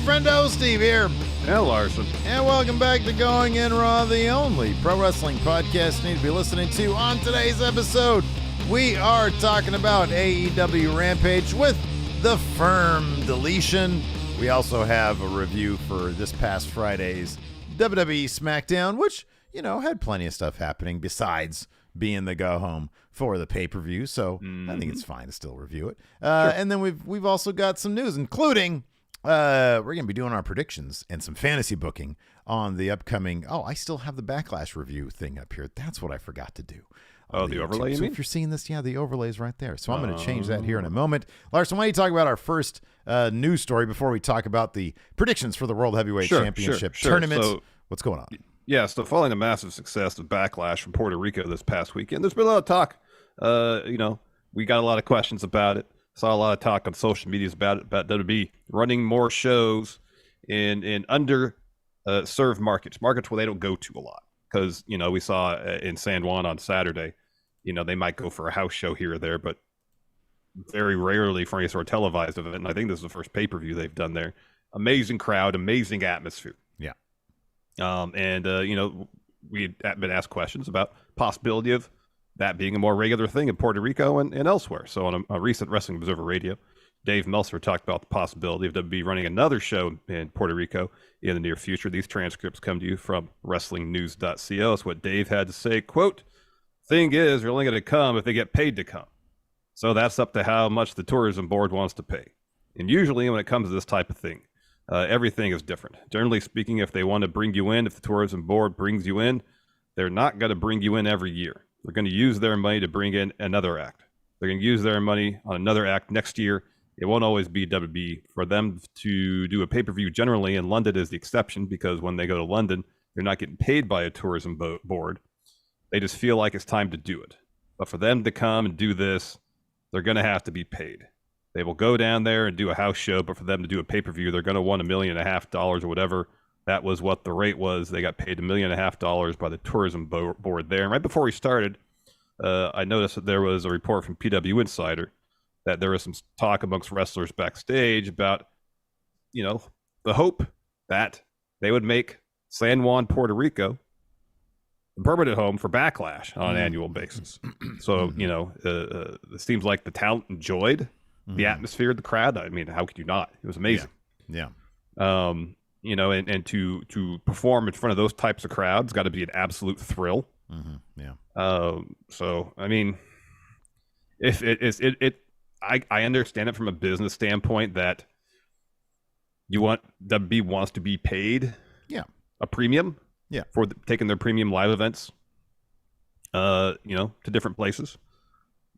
Friendo, Steve here. And Larson. And welcome back to Going In Raw, the only pro wrestling podcast you need to be listening to. On today's episode, we are talking about AEW Rampage with the Firm Deletion. We also have a review for this past Friday's WWE Smackdown, which, you know, had plenty of stuff happening besides being the go-home for the pay-per-view, so I think it's fine to still review it. Sure. And then we've also got some news, including we're going to be doing our predictions and some fantasy booking on the upcoming... Oh, I still have the Backlash review thing up here. That's what I forgot to do. Oh, the overlay, you mean? If you're seeing this, yeah, the overlay's right there. So I'm going to change that here in a moment. Larson, why don't you talk about our first news story before we talk about the predictions for the World Heavyweight Championship tournament? So, what's going on? Yeah, so following the massive success of Backlash from Puerto Rico this past weekend, there's been a lot of talk. We got a lot of questions about it. Saw a lot of talk on social media about WWE running more shows in served markets where they don't go to a lot. Because, you know, we saw in San Juan on Saturday, you know, they might go for a house show here or there, but very rarely for any sort of televised event. And I think this is the first pay-per-view they've done there. Amazing crowd, amazing atmosphere. Yeah. We had been asked questions about possibility of that being a more regular thing in Puerto Rico and elsewhere. So on a recent Wrestling Observer Radio, Dave Meltzer talked about the possibility of WWE running another show in Puerto Rico in the near future. These transcripts come to you from WrestlingNews.co. That's what Dave had to say. Quote, "Thing is, they're only going to come if they get paid to come. So that's up to how much the tourism board wants to pay. And usually when it comes to this type of thing, everything is different. Generally speaking, if they want to bring you in, if the tourism board brings you in, they're not going to bring you in every year. They're going to use their money to bring in another act. They're going to use their money on another act next year. It won't always be WB. For them to do a pay-per-view generally, and London is the exception because when they go to London, they're not getting paid by a tourism board. They just feel like it's time to do it. But for them to come and do this, they're going to have to be paid. They will go down there and do a house show, but for them to do a pay-per-view, they're going to want $1.5 million or whatever. That was what the rate was. They got paid $1.5 million by the tourism board there. And right before we started, I noticed that there was a report from PW Insider that there was some talk amongst wrestlers backstage about, you know, the hope that they would make San Juan, Puerto Rico, a permanent home for Backlash on an annual basis. So, you know, it seems like the talent enjoyed the atmosphere, the crowd. I mean, how could you not? It was amazing. Yeah. You know, and to perform in front of those types of crowds got to be an absolute thrill. So, I mean, if I understand it from a business standpoint that WB wants to be paid a premium for taking their premium live events to different places.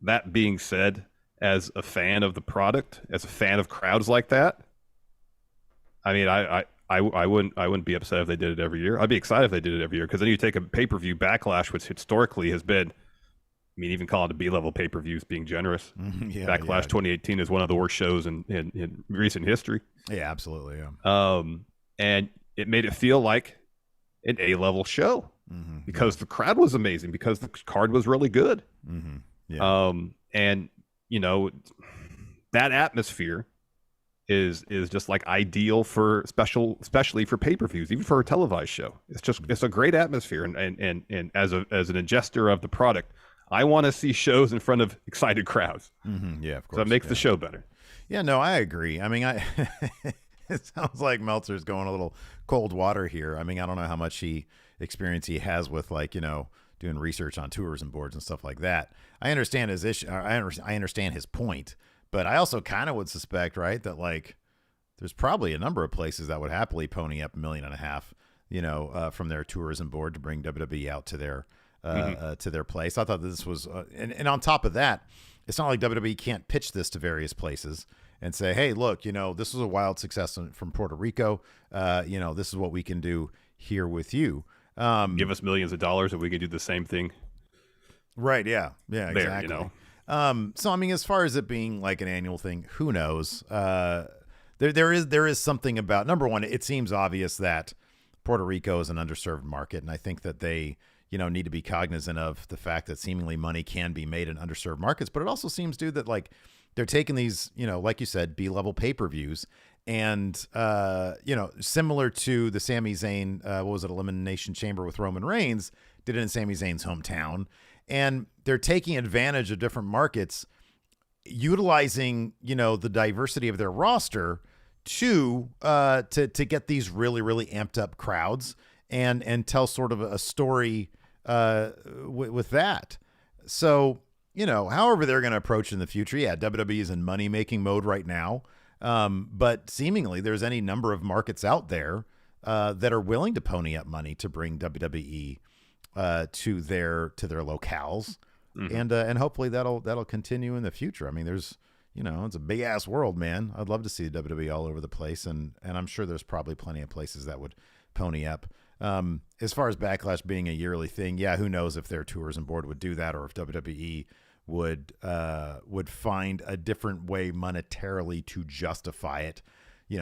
That being said, as a fan of the product, as a fan of crowds like that, I mean, I wouldn't be upset if they did it every year. I'd be excited if they did it every year, because then you take a pay-per-view Backlash, which historically has been, I mean, even calling it a B-level pay-per-views being generous. Backlash 2018 is one of the worst shows in recent history. Yeah, absolutely. Yeah. And it made it feel like an A-level show because the crowd was amazing, because the card was really good. And you know, that atmosphere is just like ideal for especially for pay-per-views, even for a televised show. It's a great atmosphere, and as an ingester of the product, I want to see shows in front of excited crowds. Yeah, of course. So that makes the show better. Yeah, no, I agree. I mean, it sounds like Meltzer's going a little cold water here. I mean, I don't know how much experience he has with, like, you know, doing research on tourism boards and stuff like that. I understand his issue. I understand his point, but I also kind of would suspect, right, that like there's probably a number of places that would happily pony up $1.5 million, you know, from their tourism board to bring WWE out to their place. I thought this was, and on top of that, it's not like WWE can't pitch this to various places and say, hey, look, you know, this was a wild success from Puerto Rico. You know, this is what we can do here with you. Give us millions of dollars and we can do the same thing. Right. Yeah. Yeah, there, exactly. You know? So, I mean, as far as it being like an annual thing, who knows? There is something about, number one, it seems obvious that Puerto Rico is an underserved market. And I think that they, you know, need to be cognizant of the fact that seemingly money can be made in underserved markets. But it also seems, dude, that like they're taking these, you know, like you said, B-level pay-per-views And, similar to the Sami Zayn, Elimination Chamber with Roman Reigns, did it in Sami Zayn's hometown. And they're taking advantage of different markets, utilizing, the diversity of their roster to get these really, really amped up crowds and tell sort of a story with that. So, however they're going to approach it in the future, WWE is in money-making mode right now. But seemingly there's any number of markets out there that are willing to pony up money to bring WWE to their locales, and hopefully that'll continue in the future. I mean, there's it's a big ass world, man. I'd love to see WWE all over the place, and I'm sure there's probably plenty of places that would pony up. As far as Backlash being a yearly thing, who knows if their tourism board would do that, or if WWE would find a different way monetarily to justify it.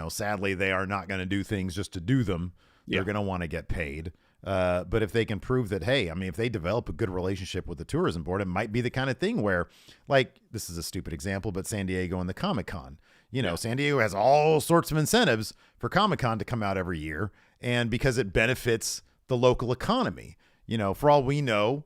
Sadly, they are not going to do things just to do them. They're going to want to get paid. But if they can prove that, hey, I mean, if they develop a good relationship with the tourism board, it might be the kind of thing where, like, this is a stupid example, but San Diego and the Comic-Con, San Diego has all sorts of incentives for Comic-Con to come out every year. And because it benefits the local economy, for all we know,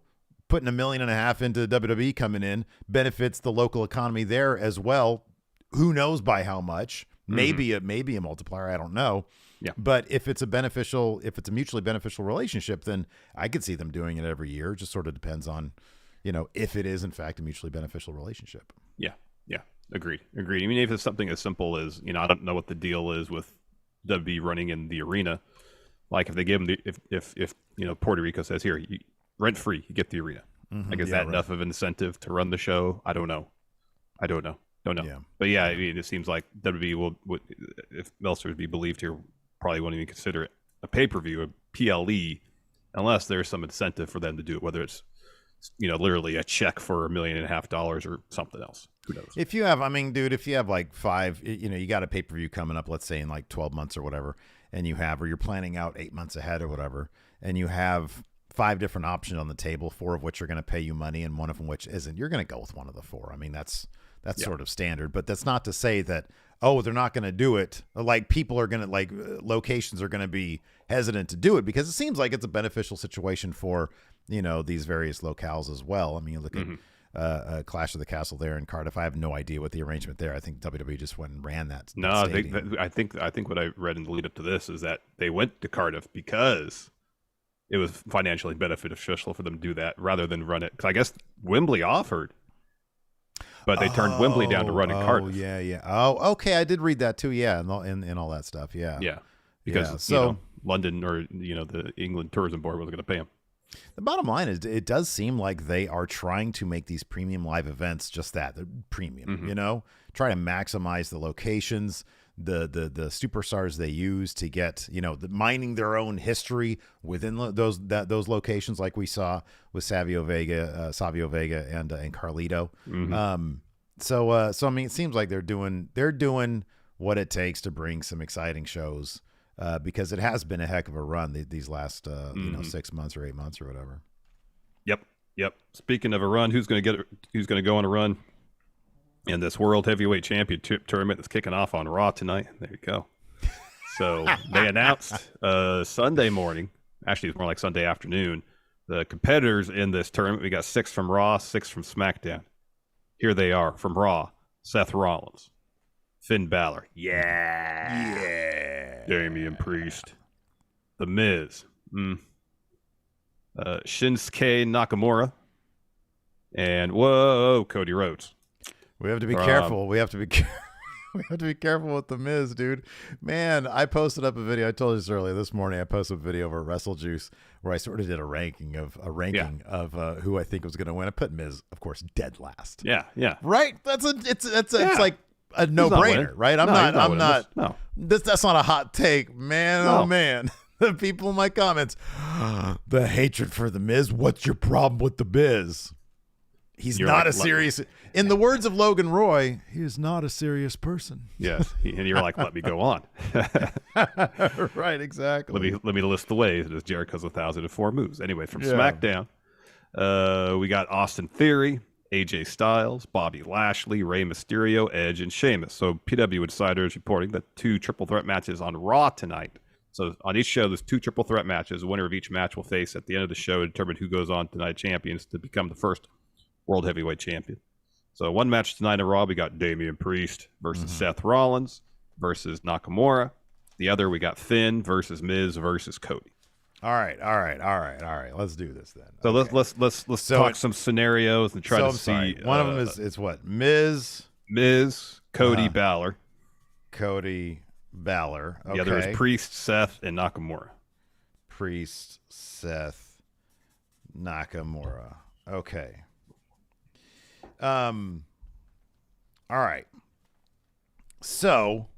putting $1.5 million into WWE coming in benefits the local economy there as well. Who knows by how much? Maybe a multiplier. I don't know. Yeah. But if it's a mutually beneficial relationship, then I could see them doing it every year. It just sort of depends on, if it is in fact a mutually beneficial relationship. Yeah. Yeah. Agreed. I mean, if it's something as simple as, I don't know what the deal is with WWE running in the arena. Like if they give them if Puerto Rico says, here, rent free, you get the arena. Like, is that enough of incentive to run the show? I don't know. Don't know. Yeah. But I mean, it seems like WWE would, if Meltzer would be believed here, probably won't even consider it a pay-per-view, a PLE, unless there's some incentive for them to do it, whether it's, literally a check for $1.5 million or something else. Who knows? If you have like 5, you got a pay-per-view coming up, let's say in like 12 months or whatever, and you're planning out 8 months ahead or whatever, and you have 5 different options on the table, 4 of which are going to pay you money and one of them which isn't, you're going to go with one of the 4. I mean, that's sort of standard, but that's not to say that, they're not going to do it. Like, people are going to, locations are going to be hesitant to do it, because it seems like it's a beneficial situation for, these various locales as well. I mean, you look at Clash of the Castle there in Cardiff. I have no idea what the arrangement there. I think WWE just went and ran that. No, I think what I read in the lead up to this is that they went to Cardiff because it was financially beneficial for them to do that rather than run it. Because I guess Wembley offered, but they turned Wembley down to run in Cardiff. Yeah. Oh, okay. I did read that too. Yeah, and all that stuff. Yeah. Yeah. Because London or the England Tourism Board wasn't going to pay them. The bottom line is, it does seem like they are trying to make these premium live events just that, they're premium. Try to maximize the locations, the superstars they use to get, mining their own history within those locations, like we saw with Savio Vega and Carlito. So I mean, it seems like they're doing what it takes to bring some exciting shows, because it has been a heck of a run these last 6 months or 8 months or whatever. Yep. Speaking of a run, who's going to go on a run in this World Heavyweight Championship tournament that's kicking off on Raw tonight? There you go. So they announced Sunday morning, actually it's more like Sunday afternoon, the competitors in this tournament. We got 6 from Raw, 6 from SmackDown. Here they are. From Raw: Seth Rollins, Finn Balor, Damian Priest, The Miz, Shinsuke Nakamura, and Cody Rhodes. We have to be careful. We have to be careful with The Miz, dude. Man, I posted up a video. I told you this earlier this morning. I posted a video over WrestleJuice where I sort of did a ranking of who I think was going to win. I put Miz, of course, dead last. Yeah. Right? It's like a no-brainer, right? That's not a hot take, man. No. Oh man, the people in my comments, the hatred for The Miz. What's your problem with The Miz? He's not a serious. In the words of Logan Roy, he is not a serious person. Yes, and you're like, let me go on. Right, exactly. Let me list the ways. It is Jericho's 1,004 moves. Anyway, from SmackDown, we got Austin Theory, AJ Styles, Bobby Lashley, Rey Mysterio, Edge, and Sheamus. So PW Insider is reporting that 2 triple threat matches on Raw tonight. So on each show, there's 2 triple threat matches. The winner of each match will face at the end of the show to determine who goes on tonight champions to become the first World Heavyweight Champion. So one match tonight on Raw, we got Damian Priest versus Seth Rollins versus Nakamura. The other, we got Finn versus Miz versus Cody. All right. Let's do this then. So let's talk some scenarios and try to see. One of them is what? Miz, Cody, Balor. Cody, Balor. Okay. The other is Priest, Seth, and Nakamura. Priest, Seth, Nakamura. Okay. All right. So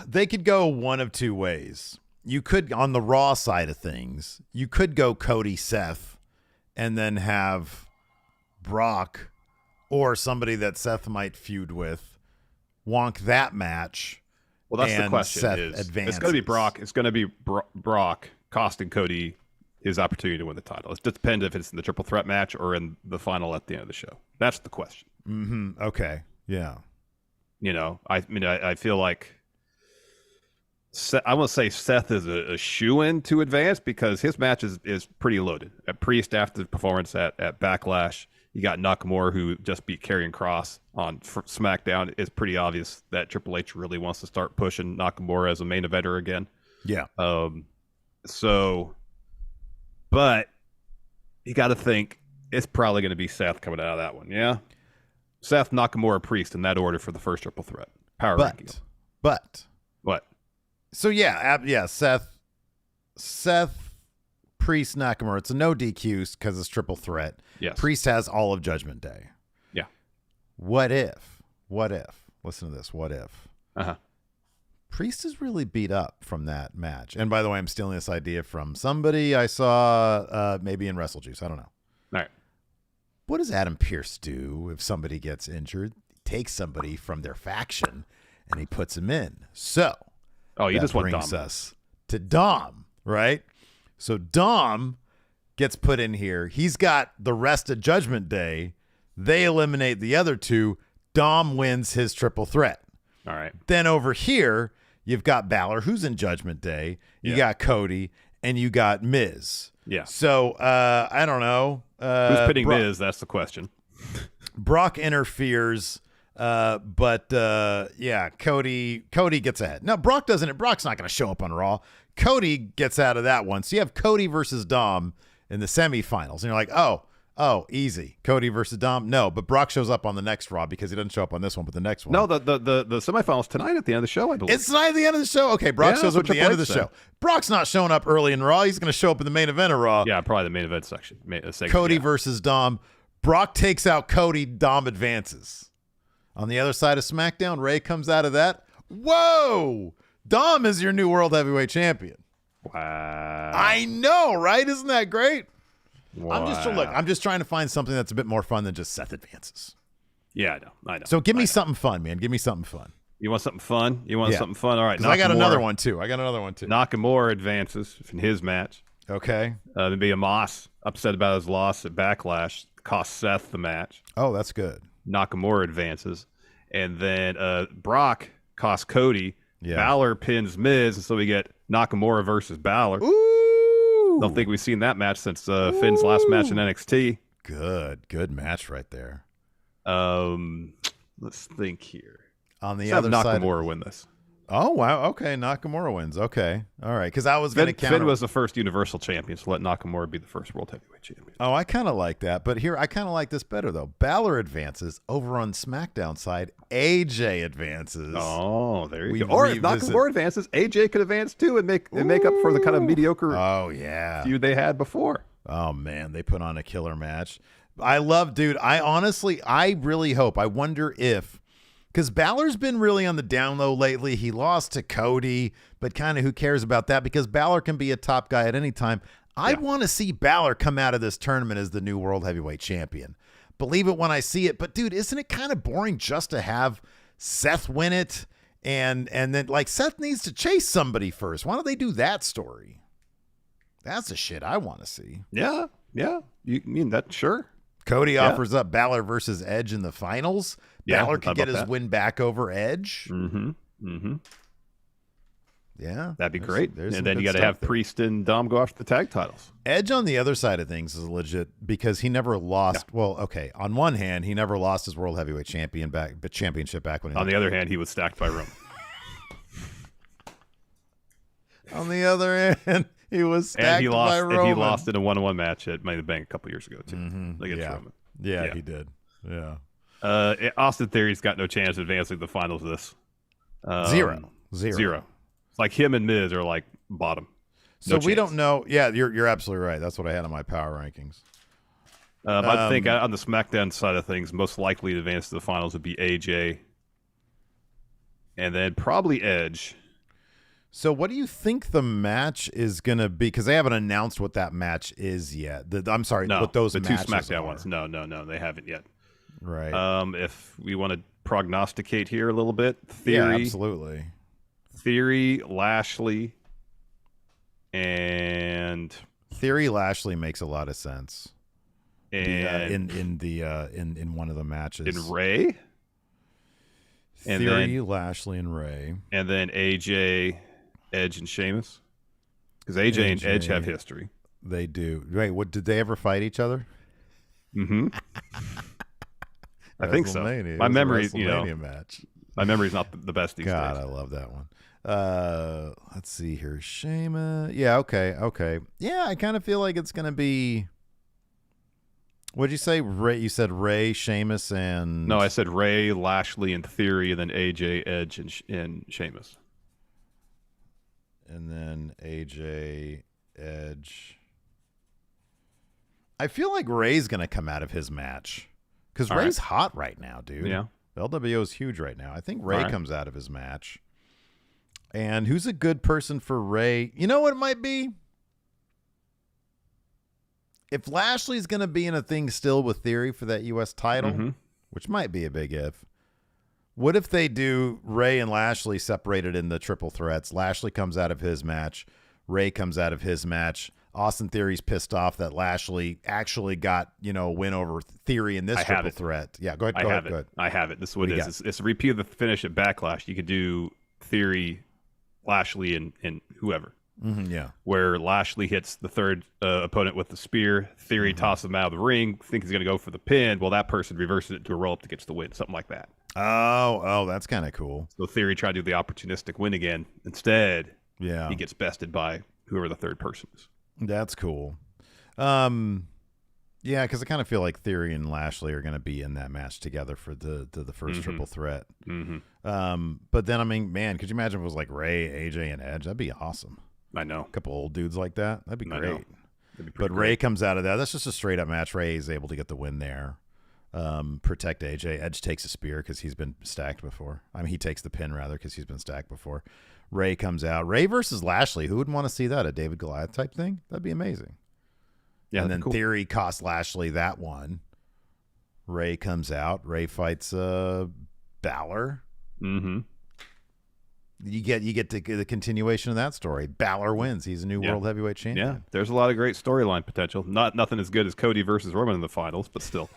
they could go one of 2 ways. You could, on the Raw side of things, you could go Cody, Seth, and then have Brock or somebody that Seth might feud with wonk that match. Well, that's the question. Seth it's advances. going to be Brock. It's going to be Brock costing Cody his opportunity to win the title. It depends if it's in the triple threat match or in the final at the end of the show. That's the question. Mm-hmm. Okay. Yeah. I feel like I want to say Seth is a shoo-in to advance because his match is pretty loaded. At Priest after the performance at Backlash, you got Nakamura who just beat Karrion Kross on Smackdown. It's pretty obvious that Triple H really wants to start pushing Nakamura as a main eventer again. Yeah. But you got to think it's probably going to be Seth coming out of that one. Yeah. Seth, Nakamura, Priest in that order for the first triple threat. Power rankings. But what? So Seth, Priest, Nakamura. It's a no DQs because it's triple threat. Yes. Priest has all of Judgment Day. Yeah. What if? Listen to this. What if? Priest is really beat up from that match. And by the way, I'm stealing this idea from somebody I saw maybe in Wrestle Juice. I don't know. All right. What does Adam Pearce do if somebody gets injured? He takes somebody from their faction and he puts him in. So. Oh, you just want brings Dom. us to Dom, right? So Dom gets put in here. He's got the rest of Judgment Day. They eliminate the other 2. Dom wins his triple threat. All right. Then over here, you've got Balor, who's in Judgment Day. You got Cody, and you got Miz. Yeah. So I don't know. Who's pitting Miz? That's the question. Brock interferes. But Cody gets ahead. No, Brock doesn't. Brock's not going to show up on Raw. Cody gets out of that one. So you have Cody versus Dom in the semifinals. And you're like, oh, easy. Cody versus Dom. No, but Brock shows up on the next Raw because he doesn't show up on this one, but the next one. No, the semifinals tonight at the end of the show, I believe. It's tonight at the end of the show? Okay, Brock shows up at the end of the show. Brock's not showing up early in Raw. He's going to show up in the main event of Raw. Yeah, probably the main event section. Cody versus Dom. Brock takes out Cody. Dom advances. On the other side of SmackDown, Ray comes out of that. Whoa! Dom is your new World Heavyweight Champion. Wow. I know, right? Isn't that great? Wow. I'm just trying to find something that's a bit more fun than just Seth advances. Yeah, I know. So give me something fun, man. Give me something fun. You want something fun? Something fun? All right. I got another one, too. Nakamura advances in his match. Okay. Maybe Amos upset about his loss at Backlash. Cost Seth the match. Oh, that's good. Nakamura advances. And then Brock costs Cody. Yeah. Balor pins Miz, and so we get Nakamura versus Balor. Ooh. Don't think we've seen that match since Finn's last match in NXT. Good match right there. Let's think here. On the Let's other have side, Nakamura win this. Oh wow, okay, Nakamura wins. Okay, all right, because I was going to counter. Finn was the first Universal Champion, so let Nakamura be the first World Heavyweight Champion. Oh, I kind of like that, but here I kind of like this better though. Balor advances over on SmackDown side. AJ advances. Oh, there you go. Or if Nakamura advances, AJ could advance too and make up for the kind of mediocre feud they had before. Oh man, they put on a killer match. I really hope. I wonder if. Because Balor's been really on the down low lately. He lost to Cody, but kind of who cares about that? Because Balor can be a top guy at any time. I want to see Balor come out of this tournament as the new World Heavyweight Champion. Believe it when I see it. But, dude, isn't it kind of boring just to have Seth win it? And then, like, Seth needs to chase somebody first. Why don't they do that story? That's the shit I want to see. Yeah. You mean that? Sure. Cody offers up Balor versus Edge in the finals. Yeah, Balor can get his that. win back over Edge. Mm-hmm. Yeah. That'd be great. And then you got to have Priest and Dom go after the tag titles. Edge on the other side of things is legit because he never lost. Yeah. Well, okay. On one hand, he never lost his World Heavyweight championship back when he on the other hand, he was stacked by Roman. On the other hand, he was stacked by Roman. And he lost in a 1-on-1 match at Money in the Bank a couple years ago, too. Against Roman. Yeah, he did. Yeah. Austin Theory's got no chance of advancing the finals of this. Zero. It's like him and Miz are like bottom. So we don't know. Yeah, you're absolutely right. That's what I had on my power rankings. I think on the SmackDown side of things, most likely to advance to the finals would be AJ, and then probably Edge. So what do you think the match is going to be? Because they haven't announced what that match is yet. I'm sorry, what those the matches two SmackDown are. ones. No, they haven't yet. Right. If we want to prognosticate here a little bit, Theory, yeah, absolutely. Theory, Lashley, and Theory Lashley makes a lot of sense. And in one of the matches, in Ray, Theory, Lashley, and Ray, and then AJ, Edge, and Sheamus, because AJ and Edge have history. They do. Wait, what did they ever fight each other? Mm-hmm. I think so. My memory, match. My memory's not the best these days. God, I love that one. Let's see here, Sheamus. Yeah, okay. Yeah, I kind of feel like it's gonna be. What'd you say? Ray? You said Ray, Sheamus, and no, I said Ray, Lashley, and Theory, and then AJ, Edge, and Sheamus. And then AJ, Edge. I feel like Ray's gonna come out of his match because Ray's hot right now, dude. Yeah, LWO is huge right now. I think Ray comes out of his match. And who's a good person for Ray? You know what it might be? If Lashley's going to be in a thing still with Theory for that U.S. title, which might be a big if, what if they do Ray and Lashley separated in the triple threats? Lashley comes out of his match. Ray comes out of his match. Austin Theory's pissed off that Lashley actually got, a win over Theory in this triple threat. Yeah, go ahead. Go ahead. I have it. This is what it is. It's a repeat of the finish at Backlash. You could do Theory, Lashley, and whoever. Yeah. Where Lashley hits the third opponent with the spear. Theory tosses him out of the ring, thinks he's going to go for the pin. Well, that person reverses it to a roll-up to get the win. Something like that. Oh, that's kind of cool. So Theory tried to do the opportunistic win again. Instead, he gets bested by whoever the third person is. That's cool. Yeah, because I kind of feel like Theory and Lashley are going to be in that match together for the first triple threat. But then, I mean, man, could you imagine if it was like Ray, AJ, and Edge? That'd be awesome. I know. A couple old dudes like that. That'd be great. But Ray comes out of that. That's just a straight up match. Ray is able to get the win there. Protect AJ. Edge takes a spear because he's been stacked before. I mean, he takes the pin rather because he's been stacked before. Ray comes out. Ray versus Lashley. Who wouldn't want to see that? A David Goliath type thing? That'd be amazing. Yeah, and then Theory cost Lashley that one. Ray comes out. Ray fights Balor. You get the continuation of that story. Balor wins. He's a new World Heavyweight Champion. Yeah, there's a lot of great storyline potential. Nothing as good as Cody versus Roman in the finals, but still.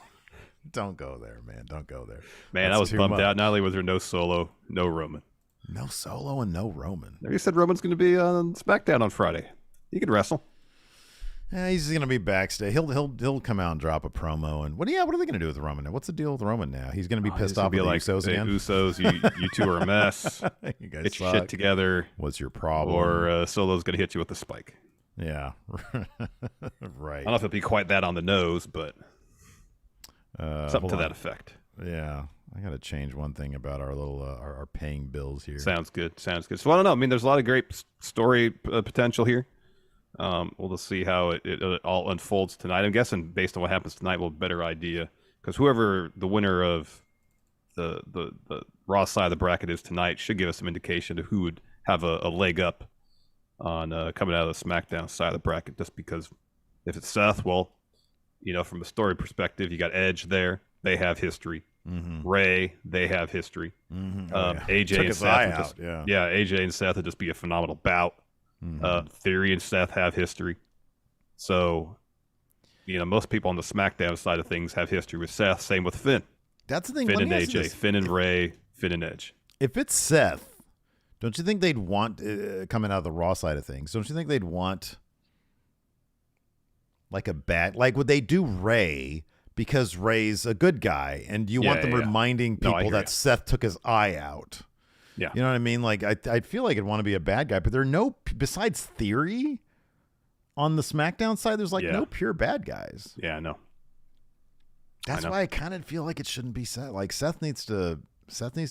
Don't go there, man. Don't go there. Man, I was bummed out. Not only was there no Solo, no Roman. No Solo and no Roman. You said Roman's going to be on SmackDown on Friday. He could wrestle. Yeah, he's going to be backstage. He'll come out and drop a promo. And what are they going to do with Roman now? What's the deal with Roman now? He's going to be pissed off with the Usos again. Usos, you two are a mess. You guys get your shit together. What's your problem? Or Solo's going to hit you with a spike. Yeah, right. I don't know if it'll be quite that on the nose, but something to that effect. Yeah. I got to change one thing about our little our paying bills here. Sounds good. So I don't know. I mean, there's a lot of great story potential here. We'll just see how it all unfolds tonight. I'm guessing based on what happens tonight, we'll have a better idea because whoever the winner of the Raw side of the bracket is tonight should give us some indication of who would have a leg up on coming out of the SmackDown side of the bracket. Just because if it's Seth, well, from a story perspective, you got Edge there. They have history. Ray, they have history. AJ and Seth, AJ and Seth would just be a phenomenal bout. Theory and Seth have history, so Most people on the SmackDown side of things have history with Seth. Same with Finn. That's the thing. Finn and AJ, Finn and Ray, Finn and Edge. If it's Seth, don't you think they'd want, coming out of the Raw side of things, don't you think they'd want like would they do Ray because Ray's a good guy and you want them reminding people that Seth took his eye out? Yeah. You know what I mean? Like, I feel like I'd want to be a bad guy, but there are no, besides Theory on the SmackDown side, there's no pure bad guys. Yeah, I know. That's why I kind of feel like it shouldn't be Seth. Like, Seth needs to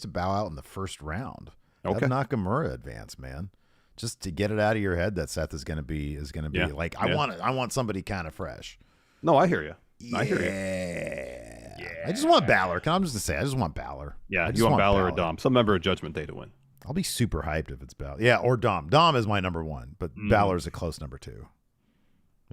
bow out in the first round. Okay. Have Nakamura advance, man. Just to get it out of your head that Seth is going to be like, I want somebody kind of fresh. No, I hear you. Yeah. I just want Balor. I'm just going to say, I just want Balor. Yeah, you want Balor or Dom. Some member of Judgment Day to win. I'll be super hyped if it's Balor. Yeah, or Dom. Dom is my number one, but Balor's a close number two.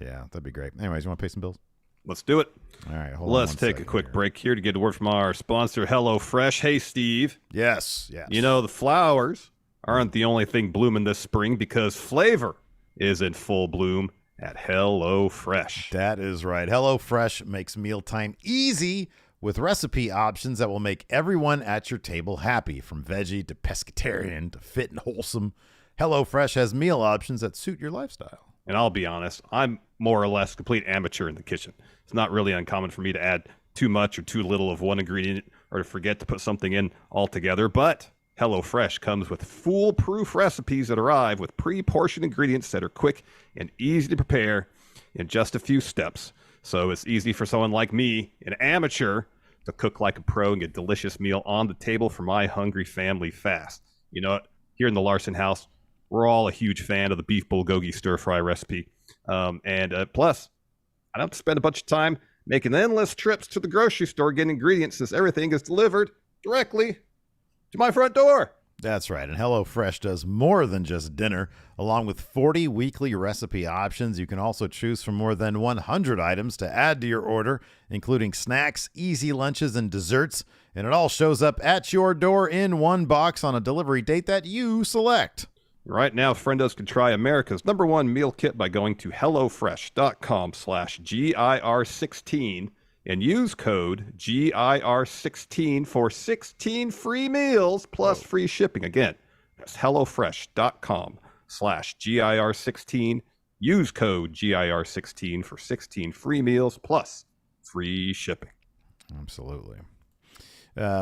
Yeah, that'd be great. Anyways, you want to pay some bills? Let's do it. All right, let's take a quick break here to get a word from our sponsor, HelloFresh. Hey, Steve. Yes. The flowers aren't the only thing blooming this spring because flavor is in full bloom at HelloFresh. That is right. HelloFresh makes mealtime easy with recipe options that will make everyone at your table happy, from veggie to pescatarian to fit and wholesome. HelloFresh has meal options that suit your lifestyle. And I'll be honest, I'm more or less complete amateur in the kitchen. It's not really uncommon for me to add too much or too little of one ingredient or to forget to put something in altogether. But HelloFresh comes with foolproof recipes that arrive with pre-portioned ingredients that are quick and easy to prepare in just a few steps. So it's easy for someone like me, an amateur, to cook like a pro and get a delicious meal on the table for my hungry family fast. You know what? Here in the Larson house, we're all a huge fan of the beef bulgogi stir-fry recipe. Plus, I don't have to spend a bunch of time making endless trips to the grocery store getting ingredients, since everything is delivered directly to my front door. That's right. And HelloFresh does more than just dinner. Along with 40 weekly recipe options, you can also choose from more than 100 items to add to your order, including snacks, easy lunches, and desserts. And it all shows up at your door in one box on a delivery date that you select. Right now, Friendos can try America's #1 meal kit by going to HelloFresh.com/GIR16 and use code GIR16 for 16 free meals plus free shipping. Again, that's HelloFresh.com/GIR16. Use code GIR16 for 16 free meals plus free shipping. Absolutely.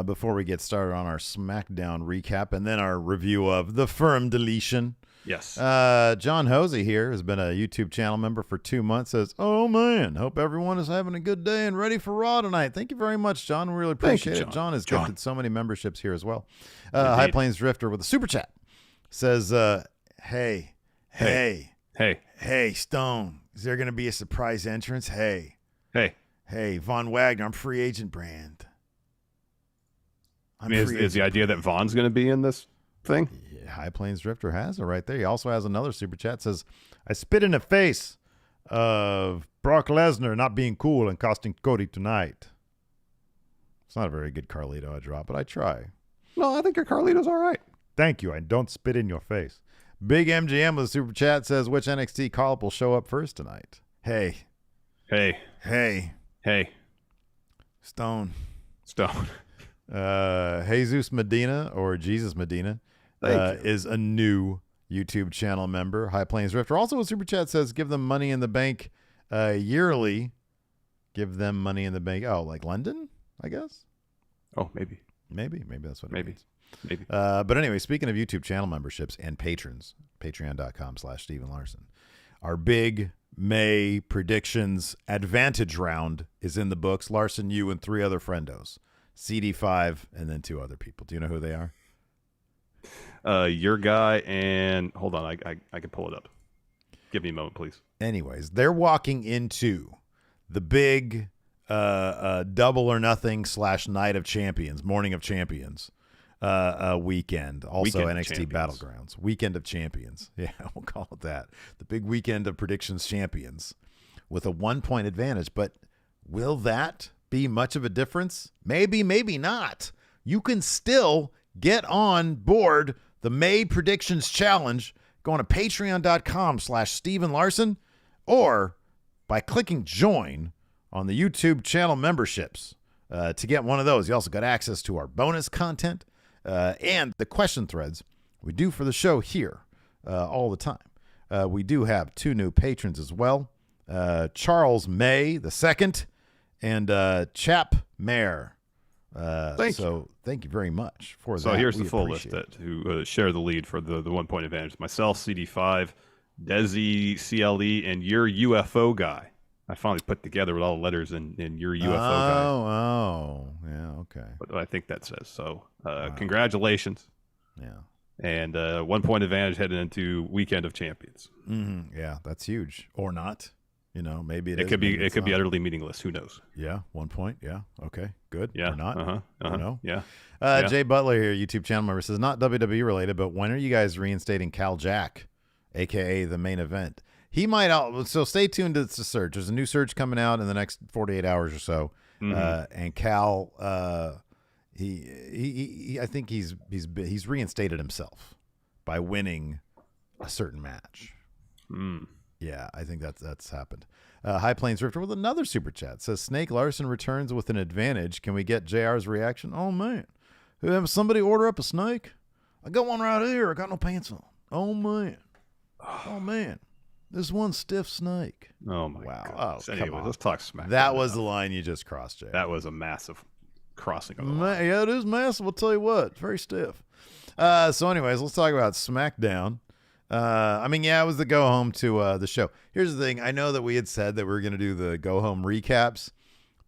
Before we get started on our SmackDown recap and then our review of the Firm Deletion. Yes. John Hosey here has been a YouTube channel member for 2 months. Says, "Oh man, hope everyone is having a good day and ready for Raw tonight." Thank you very much, John. We really appreciate it. John has gifted so many memberships here as well. High Plains Drifter with a super chat says, Hey, Stone, is there going to be a surprise entrance? Hey, Von Wagner, I'm free agent brand. Is the idea that Von's going to be in this thing? Yeah, High Plains Drifter has it right there. He also has another super chat. Says, "I spit in the face of Brock Lesnar not being cool and costing Cody tonight." It's not a very good Carlito I drop, but I try. No, I think your Carlito's all right. Thank you. I don't spit in your face. Big MGM with a super chat says, "Which NXT call-up will show up first tonight?" Hey. Stone. Jesus Medina, or Jesus Medina, is a new YouTube channel member. High Plains Drifter also a super chat says, "Give them money in the bank yearly." Give them money in the bank. Oh, like London, I guess. Oh, maybe that's what it means. Maybe. But anyway, speaking of YouTube channel memberships and patrons, patreon.com/Stephen Larson. Our big May predictions advantage round is in the books. Larson, you, and 3 other friendos. CD5, and then 2 other people. Do you know who they are? Your guy and... Hold on, I can pull it up. Give me a moment, please. Anyways, they're walking into the big Double or Nothing / Night of Champions, Morning of Champions weekend. Also Weekend NXT Battlegrounds. Weekend of Champions. Yeah, we'll call it that. The big weekend of predictions champions with a 1-point advantage. But will that be much of a difference? Maybe, maybe not. You can still get on board the May Predictions Challenge going to patreon.com/Stephen Larson or by clicking join on the YouTube channel memberships. To get one of those, you also got access to our bonus content and the question threads we do for the show here all the time. We do have 2 new patrons as well. Charles May II and Chap Mayer. Thank you very much for that. So here's the full list who share the lead for the 1 point advantage. Myself, CD5, Desi, CLE, and your UFO guy. I finally put together with all the letters in your UFO guy. Oh, yeah, okay. But I think that says so. Congratulations. Yeah. And 1 point advantage heading into Weekend of Champions. Mm-hmm. Yeah, that's huge. Or not. Maybe it could be. It could be utterly meaningless. Who knows? Yeah, 1 point. Yeah. Okay. Good. Yeah. Or not. No. Yeah. Jay Butler here, YouTube channel member, says not WWE related, but when are you guys reinstating Cal Jack, aka the main event? He might so stay tuned to the Surge. There's a new Surge coming out in the next 48 hours or so. And Cal, he I think he's reinstated himself by winning a certain match. Yeah, I think that's happened. High Plains Rifter with another super chat says Snake Larson returns with an advantage. Can we get JR's reaction? Oh man, have somebody order up a snake? I got one right here. I got no pants on. Oh man. This one stiff snake. Oh, my God. So anyway, let's talk Smackdown. That was the line you just crossed, Jay. That was a massive crossing of the line. Yeah, it is massive. I'll tell you what. Very stiff. So anyways, let's talk about Smackdown. It was the go-home to the show. Here's the thing. I know that we had said that we were going to do the go-home recaps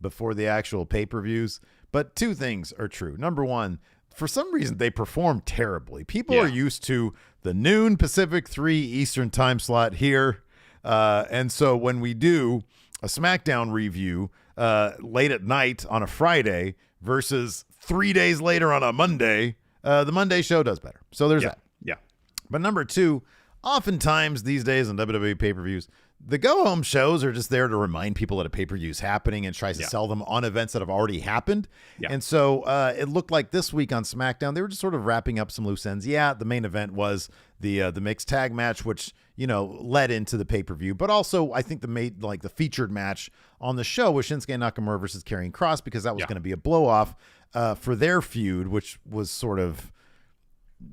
before the actual pay-per-views, but 2 things are true. Number one, for some reason, they perform terribly. People are used to the noon Pacific, 3 Eastern time slot here. And so when we do a SmackDown review late at night on a Friday versus 3 days later on a Monday, the Monday show does better. So there's that. Yeah. But number 2, oftentimes these days on WWE pay-per-views, the go-home shows are just there to remind people that a pay-per-view is happening and tries to sell them on events that have already happened. Yeah. And so it looked like this week on SmackDown, they were just sort of wrapping up some loose ends. Yeah, the main event was the mixed tag match, which, led into the pay-per-view. But also, I think the featured match on the show was Shinsuke Nakamura versus Karrion Kross, because that was going to be a blow-off for their feud, which was sort of,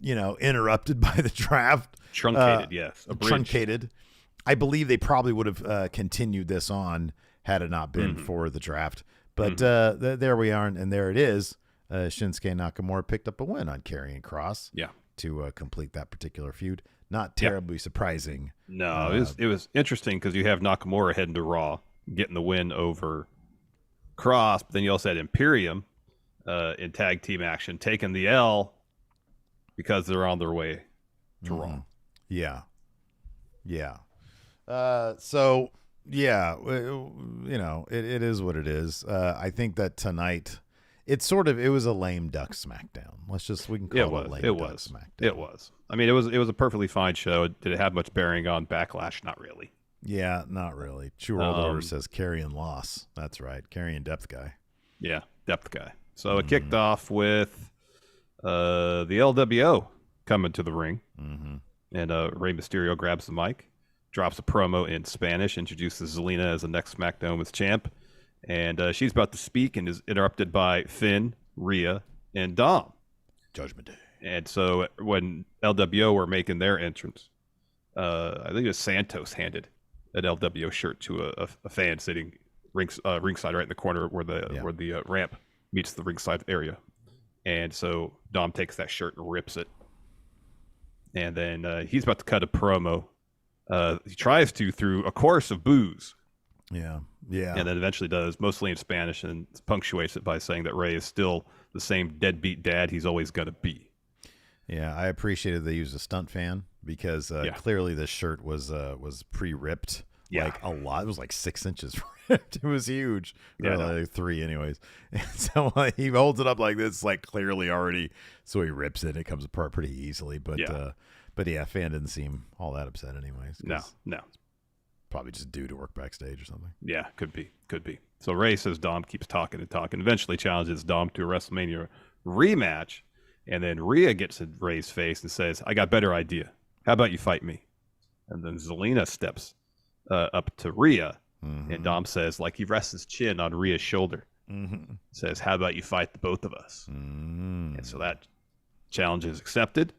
interrupted by the draft. Truncated, yes. Truncated. I believe they probably would have continued this on had it not been for the draft. But there we are, and there it is. Shinsuke Nakamura picked up a win on Karrion Kross to complete that particular feud. Not terribly surprising. No, it was interesting because you have Nakamura heading to Raw, getting the win over Kross, but then you also had Imperium in tag team action, taking the L because they're on their way to Raw. Yeah. It is what it is. I think that tonight it was a lame duck SmackDown. We can call it a lame duck SmackDown. It was. I mean, it was a perfectly fine show. Did it have much bearing on Backlash? Not really. Yeah, not really. True World Order says Karrion loss. That's right. Karrion depth guy. Yeah, depth guy. So it kicked off with the LWO coming to the ring. And Rey Mysterio grabs the mic, drops a promo in Spanish, introduces Zelina as the next SmackDown with champ. And she's about to speak and is interrupted by Finn, Rhea, and Dom. Judgment Day. And so when LWO were making their entrance, I think it was Santos handed an LWO shirt to a fan sitting ringside right in the corner where the ramp meets the ringside area. And so Dom takes that shirt and rips it. And then he's about to cut a promo. He tries to through a chorus of boos. Yeah. And then eventually does, mostly in Spanish, and punctuates it by saying that Rey is still the same deadbeat dad he's always going to be. Yeah, I appreciated they used a stunt fan because clearly this shirt was pre-ripped. Yeah. Like a lot. It was like 6 inches ripped. It was huge. Yeah, like 3 anyways. And so he holds it up like this, like clearly already. So he rips it. It comes apart pretty easily. But fan didn't seem all that upset anyways. No. Probably just due to work backstage or something. Yeah, could be. So Rey says Dom keeps talking and talking. Eventually challenges Dom to a WrestleMania rematch. And then Rhea gets in Rey's face and says, I got a better idea. How about you fight me? And then Zelina steps up to Rhea And Dom says, like, he rests his chin on Rhea's shoulder. Says, how about you fight the both of us? And so that challenge is accepted.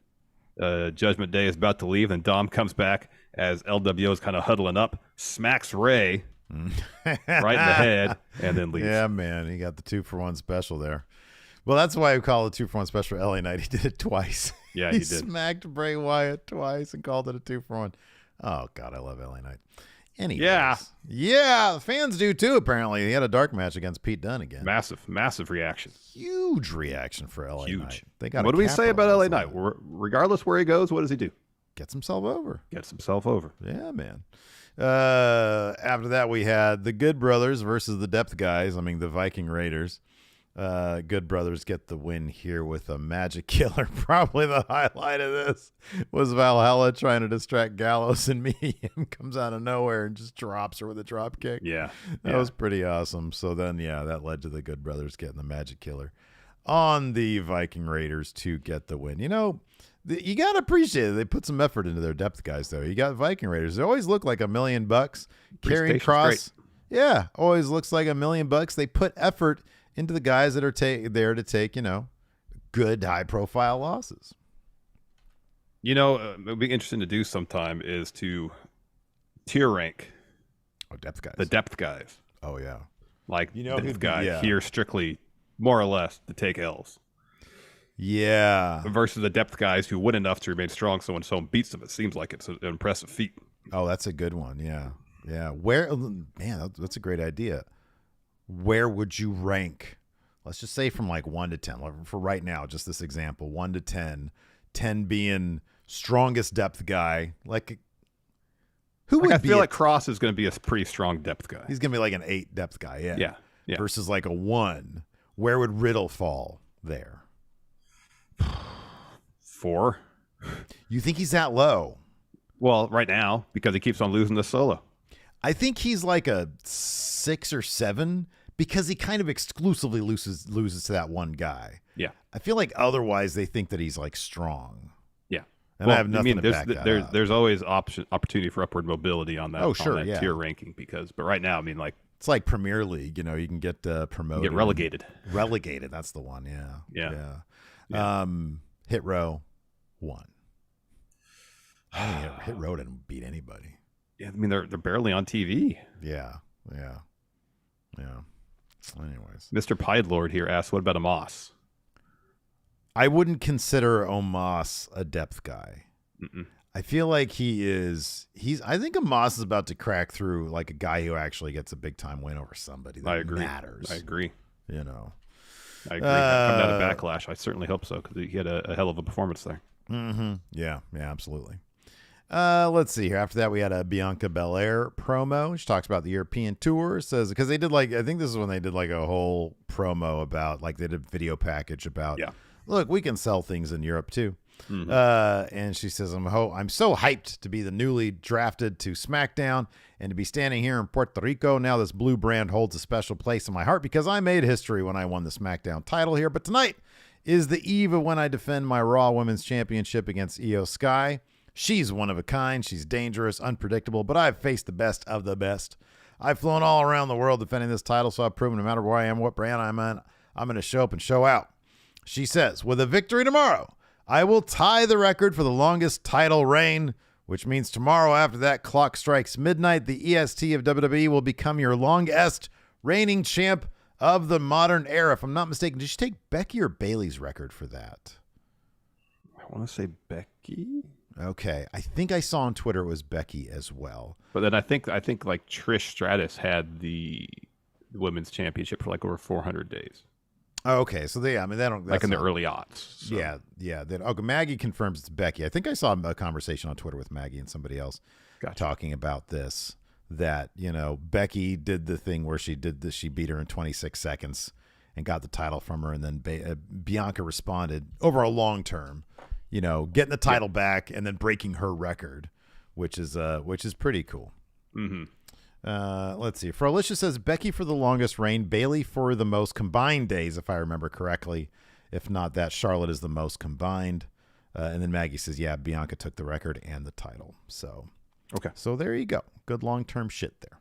Judgment Day is about to leave, and Dom comes back as LWO is kind of huddling up, smacks Ray right in the head, and then leaves. Yeah, man, he got the 2-for-1 special there. Well, that's why we call it a 2-for-1 special. LA Knight, he did it twice. Yeah, he did. Smacked Bray Wyatt twice and called it a 2-for-1. Oh God, I love LA Knight. Anyways, yeah, fans do too. Apparently, he had a dark match against Pete Dunne again. Massive reaction. Huge reaction for LA Knight. They got. What do we say about LA Knight? Regardless where he goes, what does he do? Gets himself over. Yeah, man. After that, we had the Good Brothers versus the Depth Guys. I mean, the Viking Raiders. Good Brothers get the win here with a magic killer. Probably the highlight of this was Valhalla trying to distract Gallows, and Medium comes out of nowhere and just drops her with a drop kick. Yeah. That was pretty awesome. So then, that led to the Good Brothers getting the magic killer on the Viking Raiders to get the win. You know, you got to appreciate it. They put some effort into their Depth Guys, though. You got Viking Raiders. They always look like $1 million. Karrion Kross. Yeah, always looks like $1 million. They put effort into the guys that are there to take, good high-profile losses. It would be interesting to do sometime is to tier rank. Depth guys. The Depth Guys. Oh, yeah. Like, Depth Guy here strictly, more or less, to take L's. Yeah. Versus the Depth Guys who win enough to remain strong, so when someone beats them, it seems like it's an impressive feat. Oh, that's a good one, yeah. Yeah. Man, that's a great idea. Where would you rank? Let's just say from like 1 to 10. For right now, just this example, 1 to 10. 10 being strongest depth guy. Like, who would I feel like Kross is going to be a pretty strong depth guy. He's going to be like an 8 depth guy, yeah. Yeah. Versus like a 1. Where would Riddle fall there? 4. You think he's that low? Well, right now, because he keeps on losing the solo. I think he's like a 6 or 7 because he kind of exclusively loses to that one guy. Yeah. I feel like otherwise they think that he's like strong. Yeah. And I have nothing to back that up. There's always opportunity for upward mobility on that, tier ranking but right now, it's like Premier League, you can get promoted. Get relegated. Relegated, that's the one, yeah. Hit Row 1. Hit Row didn't beat anybody. Yeah, they're barely on TV. Yeah. Anyways, Mr. Pied Lord here asks, "What about Amos?" I wouldn't consider Amos a depth guy. I feel like I think Amos is about to crack through like a guy who actually gets a big time win over somebody that matters. I agree. I agree. Coming out of Backlash, I certainly hope so because he had a hell of a performance there. Yeah, absolutely. Let's see here. After that, we had a Bianca Belair promo. She talks about the European tour. Says because they did I think this is when they did like a whole promo about they did a video package about. Yeah. Look, we can sell things in Europe too. And she says, I'm so hyped to be the newly drafted to Smackdown and to be standing here in Puerto Rico. Now this blue brand holds a special place in my heart because I made history when I won the Smackdown title here. But tonight is the eve of when I defend my Raw Women's Championship against Io Sky. She's one of a kind. She's dangerous, unpredictable, but I've faced the best of the best. I've flown all around the world defending this title, so I've proven no matter where I am, what brand I'm on, I'm going to show up and show out. She says, with a victory tomorrow, I will tie the record for the longest title reign, which means tomorrow after that clock strikes midnight, the EST of WWE will become your longest reigning champ of the modern era. If I'm not mistaken, did she take Becky or Bayley's record for that? I want to say Becky. Okay, I think I saw on Twitter it was Becky as well. But then I think like Trish Stratus had the women's championship for like over 400 days. Oh, okay, so they don't like in the early aughts. So. Yeah. Maggie confirms it's Becky. I think I saw a conversation on Twitter with Maggie and somebody else talking about this. That Becky did the thing where she beat her in 26 seconds and got the title from her, and then Bianca responded over a long term. Getting the title back and then breaking her record, which is pretty cool. Let's see. Frolicia says Becky for the longest reign, Bayley for the most combined days, if I remember correctly. If not that, Charlotte is the most combined. And then Maggie says, Bianca took the record and the title. So, okay. So there you go. Good long-term shit there.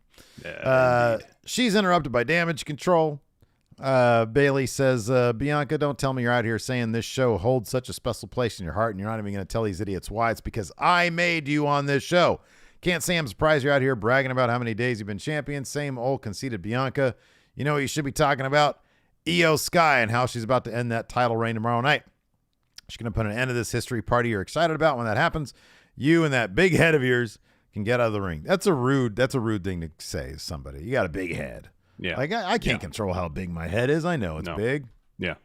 She's interrupted by Damage Control. Bailey says, Bianca, don't tell me you're out here saying this show holds such a special place in your heart and you're not even going to tell these idiots why. It's because I made you on this show. Can't say I'm surprised you're out here bragging about how many days you've been champion. Same old conceited Bianca. You know what you should be talking about? Io Sky and how she's about to end that title reign tomorrow night. She's going to put an end to this history party you're excited about. When that happens, you and that big head of yours can get out of the ring. That's a rude thing to say to somebody. You got a big head. Yeah. Like I can't control how big my head is. I know it's big. Yeah.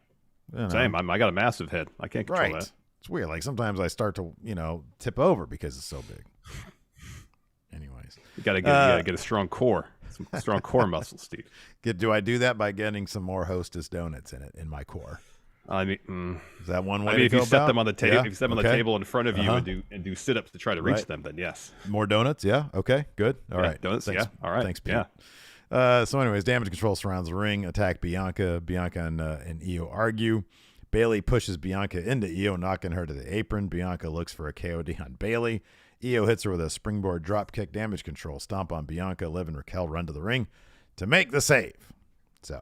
You know. Same. I got a massive head. I can't control that. It's weird. Like sometimes I start to, tip over because it's so big. Anyways. You gotta get a strong core. Some strong core muscles, Steve. Do I do that by getting some more Hostess donuts in my core? I mean, is that one way? If you set them on the table, if you set them on the table in front of you and do sit-ups to try to reach them, then yes. More donuts, yeah. Okay, good. All right, donuts, thanks. All right, thanks, Pete. Yeah. So, anyways, Damage Control surrounds the ring, attack Bianca. Bianca and Io argue. Bailey pushes Bianca into Io, knocking her to the apron. Bianca looks for a KOD on Bailey. Io hits her with a springboard dropkick. Damage Control stomp on Bianca. Liv and Raquel run to the ring to make the save. So,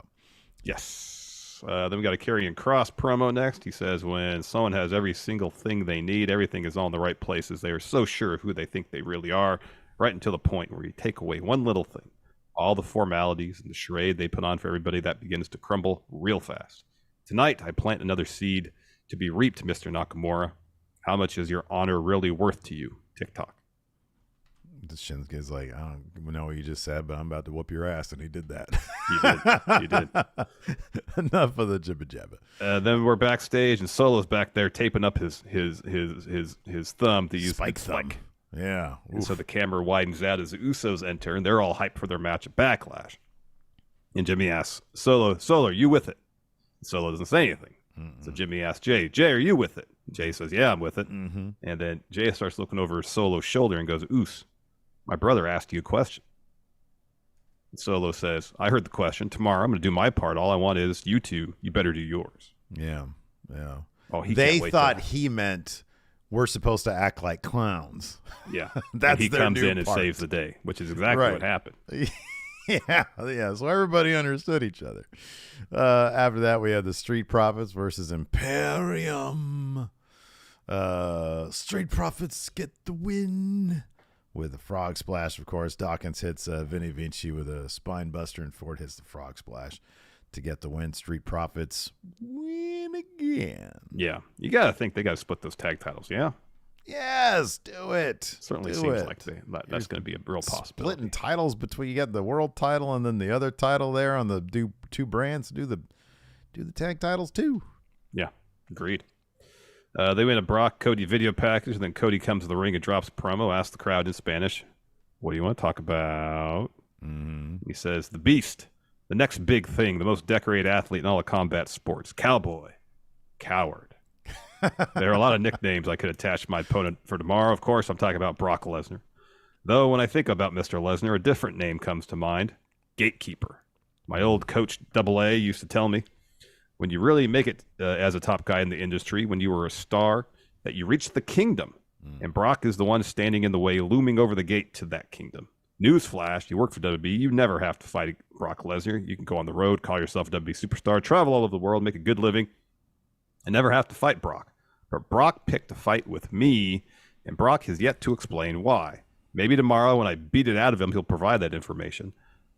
yes. Then we got a Karrion Kross promo next. He says, when someone has every single thing they need, everything is all in the right places. They are so sure of who they think they really are, right until the point where you take away one little thing. All the formalities and the charade they put on for everybody, that begins to crumble real fast. Tonight, I plant another seed to be reaped, Mr. Nakamura. How much is your honor really worth to you? TikTok. The Shinsuke's like, I don't know what you just said, but I'm about to whoop your ass, and he did that. You did. Enough of the jibba jabba. Then we're backstage, and Solo's back there taping up his thumb to use spike thumb. Yeah. And so the camera widens out as the Usos enter, and they're all hyped for their match at Backlash. And Jimmy asks Solo, are you with it? Solo doesn't say anything. Mm-mm. So Jimmy asks Jay, are you with it? Jay says, yeah, I'm with it. Mm-hmm. And then Jay starts looking over Solo's shoulder and goes, Oos, my brother asked you a question. And Solo says, I heard the question. Tomorrow I'm going to do my part. All I want is you two, you better do yours. Yeah. Oh, they thought he meant we're supposed to act like clowns. Yeah. That's he their comes new in and part. saves the day, which is exactly what happened. Yeah. So everybody understood each other. After that, we had the Street Profits versus Imperium. Street Profits get the win with a frog splash, of course. Dawkins hits Vinny Vinci with a spine buster, and Ford hits the frog splash to get the win. Street Profits win again. Yeah. You got to think they got to split those tag titles, yeah? Yes, do it. Certainly seems like that's going to be a real possibility. Splitting titles between, you got the world title and then the other title there on the two brands. Do the tag titles too. Yeah, agreed. They win a Brock Cody video package, and then Cody comes to the ring and drops a promo, asks the crowd in Spanish, what do you want to talk about? Mm-hmm. He says, the Beast, the next big thing, the most decorated athlete in all of combat sports, Cowboy, Coward. There are a lot of nicknames I could attach to my opponent for tomorrow. Of course, I'm talking about Brock Lesnar. Though when I think about Mr. Lesnar, a different name comes to mind, Gatekeeper. My old coach AA used to tell me, when you really make it as a top guy in the industry, when you were a star, that you reach the kingdom. And Brock is the one standing in the way, looming over the gate to that kingdom. Newsflash, you work for WWE, you never have to fight Brock Lesnar. You can go on the road, call yourself a WWE superstar, travel all over the world, make a good living, and never have to fight Brock. But Brock picked a fight with me, and Brock has yet to explain why. Maybe tomorrow when I beat it out of him, he'll provide that information.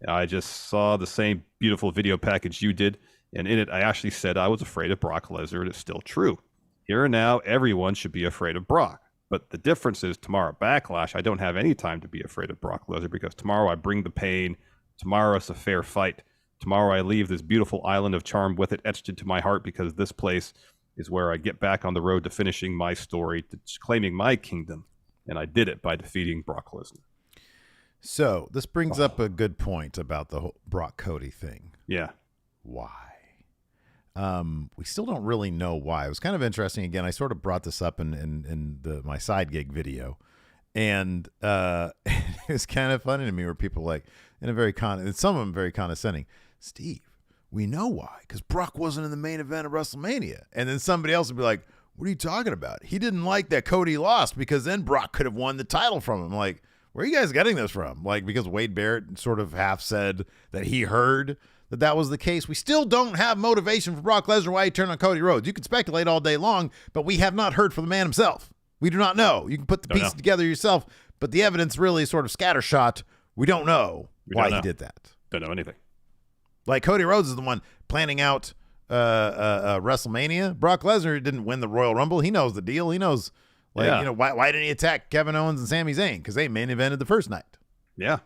I just saw the same beautiful video package you did, and in it I actually said I was afraid of Brock Lesnar, and it's still true. Here and now, everyone should be afraid of Brock. But the difference is tomorrow Backlash, I don't have any time to be afraid of Brock Lesnar, because tomorrow I bring the pain. Tomorrow it's a fair fight. Tomorrow I leave this beautiful island of charm with it etched into my heart, because this place is where I get back on the road to finishing my story, to claiming my kingdom. And I did it by defeating Brock Lesnar. So this brings up a good point about the whole Brock Cody thing. Yeah. Why? We still don't really know why. It was kind of interesting. Again, I sort of brought this up in my side gig video, and it was kind of funny to me where people like, in a very some of them very condescending, Steve, we know why, because Brock wasn't in the main event of WrestleMania. And then somebody else would be like, what are you talking about? He didn't like that Cody lost, because then Brock could have won the title from him. Like, where are you guys getting this from? Like, because Wade Barrett sort of half said that he heard that was the case. We still don't have motivation for Brock Lesnar why he turned on Cody Rhodes. You can speculate all day long, but we have not heard from the man himself. We do not know. You can put the pieces together yourself, but the evidence really is sort of scattershot. We don't know why he did that. Don't know anything. Like, Cody Rhodes is the one planning out WrestleMania. Brock Lesnar didn't win the Royal Rumble. He knows the deal. He knows, why didn't he attack Kevin Owens and Sami Zayn? Because they main evented the first night. Yeah.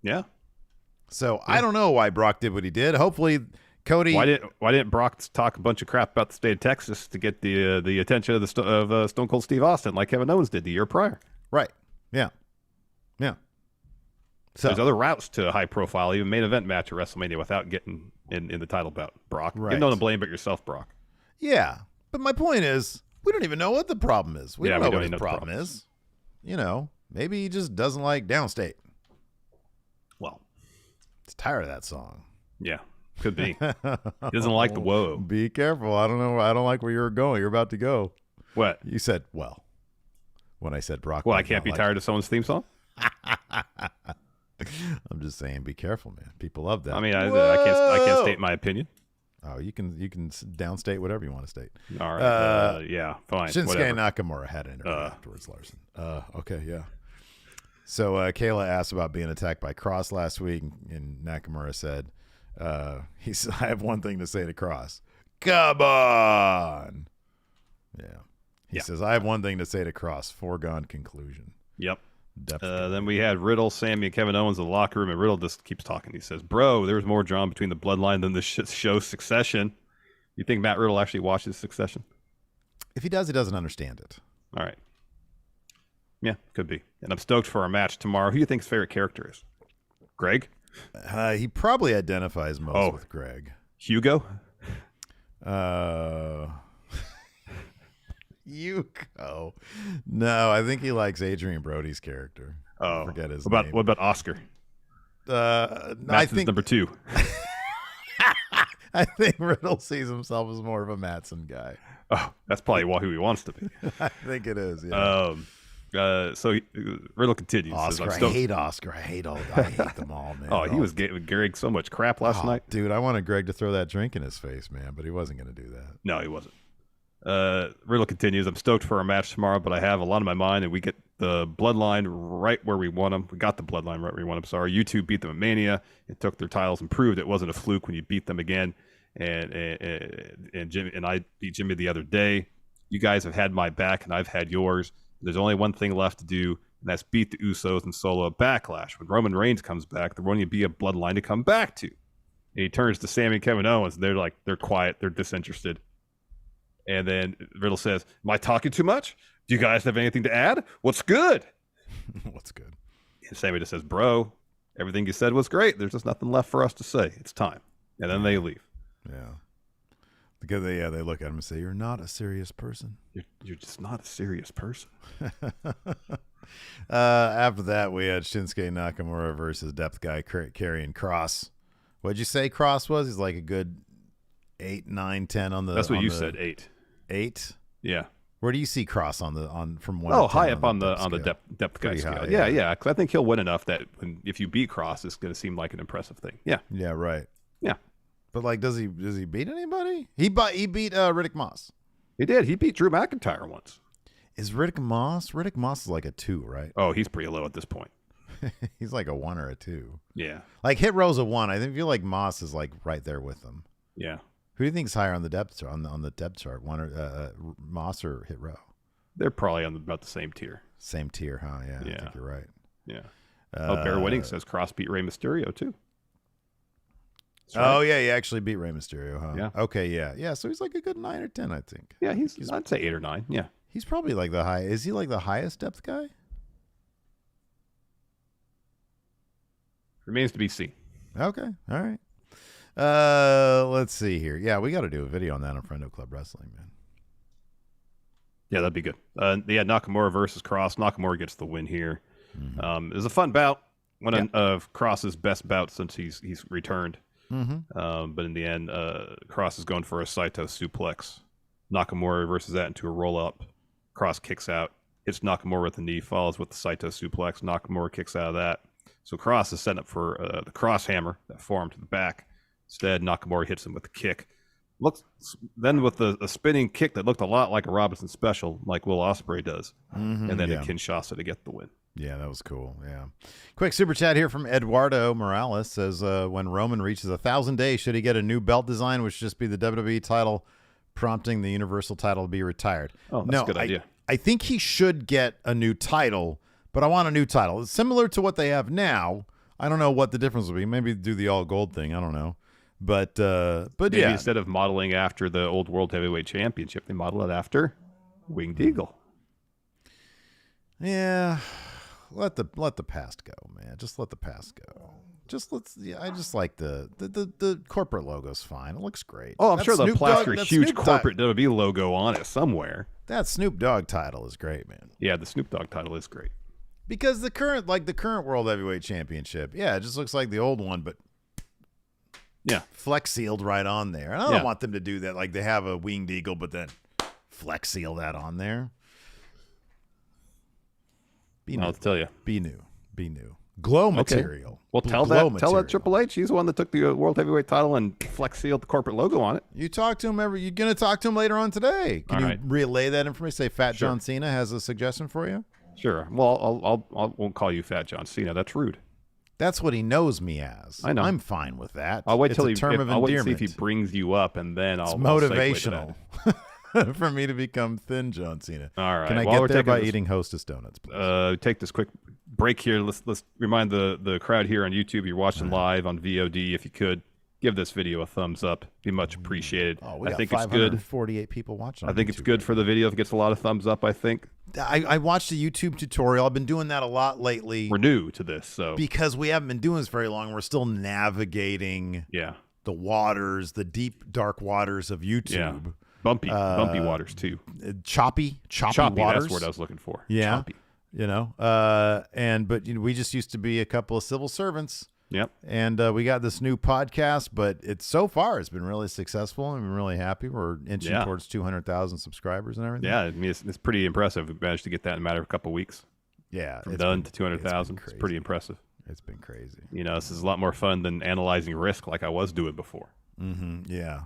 Yeah. So I don't know why Brock did what he did. Hopefully, Cody. Why didn't Brock talk a bunch of crap about the state of Texas to get the attention of Stone Cold Steve Austin like Kevin Owens did the year prior? Right. Yeah. Yeah. So there's other routes to a high profile, even main event match at WrestleMania without getting in the title bout. Brock, right. You have no one to blame but yourself, Brock. Yeah, but my point is, we don't even know what the problem is. We don't know what the problem is. You know, maybe he just doesn't like Downstate. Well, he's tired of that song. Yeah, could be. He doesn't like the whoa. Be careful. I don't know. I don't like where you're going. You're about to go. What? You said, well, when I said Brock. Well, I can't be tired of someone's theme song? I'm just saying, be careful, man. People love that. I mean, I can't state my opinion. Oh, you can downstate whatever you want to state. All right. Yeah, fine. Shinsuke whatever. Nakamura had an interview afterwards, Larson. Okay, yeah. So Kayla asked about being attacked by Cross last week, and Nakamura said, he said, I have one thing to say to Cross. Come on. Yeah. He says, I have one thing to say to Cross. Foregone conclusion. Yep. Then we had Riddle, Sammy, and Kevin Owens in the locker room, and Riddle just keeps talking. He says, bro, there's more drama between the bloodline than the show Succession. You think Matt Riddle actually watches Succession? If he does, he doesn't understand it. All right. Yeah, could be. And I'm stoked for our match tomorrow. Who do you think's favorite character is? Greg? He probably identifies most with Greg. Hugo? Yuko. No, I think he likes Adrian Brody's character. I forget his name. What about Oscar? I think number 2. I think Riddle sees himself as more of a Matson guy. Oh, that's probably who he wants to be. I think it is. Yeah. So Riddle continues. Oscar, I hate Oscar. I hate them all, man. He was giving Greg so much crap last night, dude. I wanted Greg to throw that drink in his face, man, but he wasn't going to do that. No, he wasn't. Riddle continues. I'm stoked for our match tomorrow, but I have a lot on my mind, and we get the bloodline right where we want them. We got the bloodline right where we want them. Sorry, you two beat them at Mania and took their titles and proved it wasn't a fluke when you beat them again. And Jimmy and I beat Jimmy the other day. You guys have had my back, and I've had yours. There's only one thing left to do, and that's beat the Usos and Solo at Backlash. When Roman Reigns comes back, there won't even be a bloodline to come back to. And he turns to Sammy and Kevin Owens, and they're quiet, they're disinterested. And then Riddle says, am I talking too much? Do you guys have anything to add? What's good? What's good? And Sammy just says, bro, everything you said was great. There's just nothing left for us to say. It's time. And then they leave. Yeah. Because they look at him and say, you're not a serious person. You're just not a serious person. After that, we had Shinsuke Nakamura versus Depth Guy carrying Cross. What'd you say Cross was? He's like a good 8, 9, 10 on the... That's what you said, 8. 8? Yeah. Where do you see Cross from 1 to 10 high up on the depth guy scale. High, yeah. Cause I think he'll win enough that if you beat Cross, it's going to seem like an impressive thing. Yeah. Yeah, right. Yeah. But like, does he beat anybody? He beat Riddick Moss. He did. He beat Drew McIntyre once. Is Riddick Moss? Riddick Moss is like a 2, right? Oh, he's pretty low at this point. He's like a 1 or a 2. Yeah. Like Hit Row's a 1. I feel like Moss is like right there with him. Yeah. Who do you think's higher on the depth chart? On the depth chart, Moss or Hit Row? They're probably on about the same tier. Same tier, huh? Yeah. I think you're right. Yeah. Bear Winning says Cross beat Rey Mysterio too. Right. Oh yeah, he actually beat Rey Mysterio, huh? Yeah. Okay, yeah. So he's like a good 9 or 10, I think. Yeah, he's I'd say 8 or 9. Yeah. He's probably like the high. Is he like the highest depth guy? Remains to be seen. Okay. All right. Let's see here. Yeah, we got to do a video on that on Friendo Club Wrestling, man. Yeah, that'd be good. Nakamura versus Cross. Nakamura gets the win here. Mm-hmm. It was a fun bout. One of Cross's best bouts since he's returned. Mm-hmm. But in the end, Cross is going for a Saito suplex. Nakamura reverses that into a roll up. Cross kicks out. hits Nakamura with the knee, follows with the Saito suplex. Nakamura kicks out of that. So Cross is setting up for the cross hammer, that forearm to the back. Instead, Nakamura hits him with the kick. Then with a spinning kick that looked a lot like a Robinson special, like Will Ospreay does. And then a Kinshasa to get the win. Yeah, that was cool. Yeah. Quick super chat here from Eduardo Morales says, when Roman reaches 1,000 days, should he get a new belt design, which should just be the WWE title, prompting the Universal title to be retired? Oh, that's a good idea. I think he should get a new title, but I want a new title. It's similar to what they have now. I don't know what the difference will be. Maybe do the all gold thing. I don't know. But Maybe yeah. instead of modeling after the old World Heavyweight Championship, they model it after Winged Eagle. Yeah. Let the past go, man. Just let the past go. I just like the corporate logo's fine. It looks great. Oh, I'm That sure they'll Snoop plaster Dogg- a that huge Snoop corporate Dogg- WWE logo on it somewhere. That Snoop Dogg title is great, man. Yeah, the Snoop Dogg title is great. Because the current World Heavyweight Championship, yeah, it just looks like the old one, but Yeah. flex sealed right on there. And I don't want them to do that. Like they have a winged eagle, but then flex seal that on there. I'll tell you. Be new. Glow material. Well, tell that Triple H. He's the one that took the World Heavyweight title and flex sealed the corporate logo on it. You talk to him you're going to talk to him later on today. Can you relay that information? Say Fat John Cena has a suggestion for you? Sure. Well, I won't call you Fat John Cena. That's rude. That's what he knows me as. I know. I'm fine with that. I'll wait till I'll wait and see if he brings you up, and then it's I'll motivational for me to become thin John Cena. All right. Can I get there by eating Hostess donuts, please? Take this quick break here. Let's remind the crowd here on YouTube. You're watching live on VOD. If you could give this video a thumbs up, be much appreciated. I think it's good. 48 people watching. I think it's good for the video if it gets a lot of thumbs up. I think. I watched a YouTube tutorial. I've been doing that a lot lately. We're new to this, so because we haven't been doing this very long, we're still navigating. The waters, the deep dark waters of YouTube. Yeah. Bumpy waters too. Choppy waters. That's what I was looking for. Yeah. Choppy. But we just used to be a couple of civil servants. Yep. And we got this new podcast, but so far it's been really successful. I'm really happy. We're inching towards 200,000 subscribers and everything. Yeah, I mean it's pretty impressive. We managed to get that in a matter of a couple of weeks. Yeah, from done to 200,000. It's pretty impressive. It's been crazy. This is a lot more fun than analyzing risk like I was doing before. Mm-hmm. Yeah.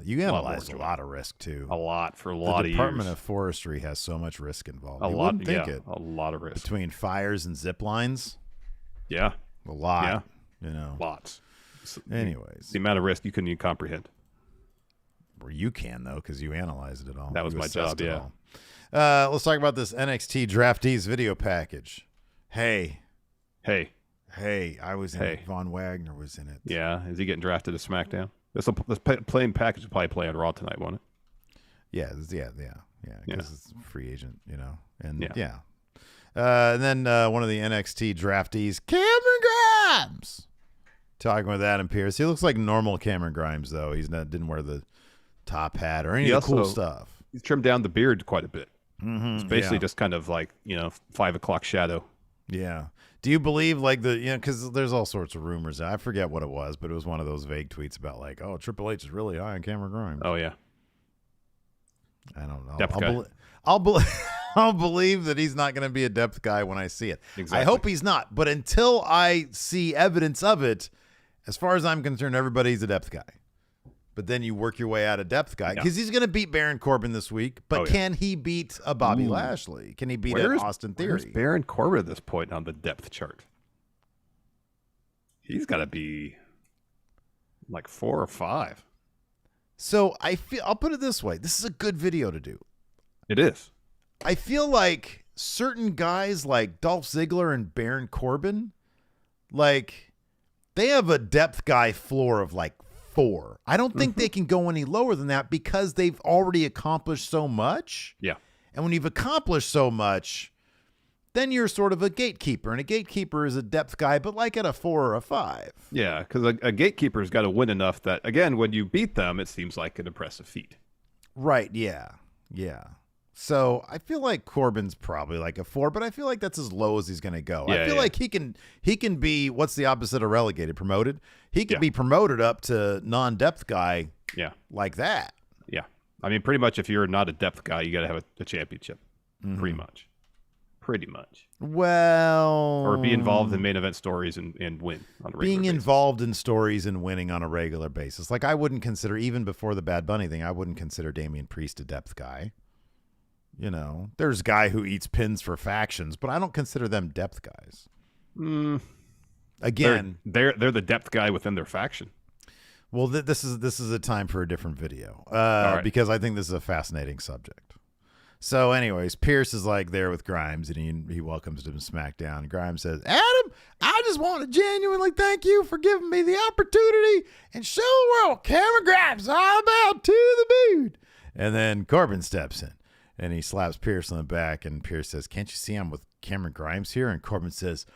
You analyzed a lot of risk too. A lot for a lot of years. The Department of Forestry has so much risk involved. A lot of risk between fires and zip lines. Yeah, a lot. Yeah. Lots. Anyways, the amount of risk you couldn't even comprehend. Or you can though, because you analyzed it all. That was my job. Yeah. Let's talk about this NXT Draftees video package. Hey, I was in it. Von Wagner was in it. Yeah, is he getting drafted to SmackDown? This plain package will probably play on Raw tonight, won't it? Yeah. Because it's a free agent, and and then one of the NXT draftees, Cameron Grimes, talking with Adam Pearce. He looks like normal Cameron Grimes, though. Didn't wear the top hat or any of the cool stuff. He's trimmed down the beard quite a bit. Mm-hmm, it's basically just kind of like 5 o'clock shadow. Yeah. Do you believe because there's all sorts of rumors. I forget what it was, but it was one of those vague tweets about Triple H is really high on Cameron Grimes. Oh yeah. I don't know. Depth guy. I'll believe that he's not going to be a depth guy when I see it. Exactly. I hope he's not, but until I see evidence of it, as far as I'm concerned, everybody's a depth guy. But then you work your way out of depth guy because he's going to beat Baron Corbin this week. But can he beat a Bobby Lashley? Can he beat an Austin Theory? Where's Baron Corbin at this point on the depth chart? He's got to be like 4 or 5. So I'll put it this way. This is a good video to do. It is. I feel like certain guys like Dolph Ziggler and Baron Corbin, they have a depth guy floor of 4. I don't think they can go any lower than that because they've already accomplished so much. Yeah. And when you've accomplished so much, then you're sort of a gatekeeper. And a gatekeeper is a depth guy, but at a 4 or a 5. Yeah, because a gatekeeper's got to win enough that, again, when you beat them, it seems like an impressive feat. Right, yeah. So I feel like Corbin's probably a 4, but I feel like that's as low as he's going to go. I feel like he can be, what's the opposite of relegated? Promoted? He could be promoted up to non-depth guy like that. Yeah. I mean, pretty much if you're not a depth guy, you got to have a championship. Pretty much. pretty much. Well, Or be involved in main event stories and win on a regular being basis. involved in stories and winning on a regular basis. Like, I wouldn't consider, even before the Bad Bunny thing, I wouldn't consider Damian Priest a depth guy. You know, there's a guy who eats pins for factions, but I don't consider them depth guys. Again, they're the depth guy within their faction. Well, this is a time for a different video because I think this is a fascinating subject. So, anyways, Pierce is like there with Grimes, and he welcomes him to SmackDown. Grimes says, "Adam, I just want to genuinely thank you for giving me the opportunity and show the world Cameron Grimes all about to the mood." And then Corbin steps in, and he slaps Pierce on the back, and Pierce says, "Can't you see I'm with Cameron Grimes here?" And Corbin says,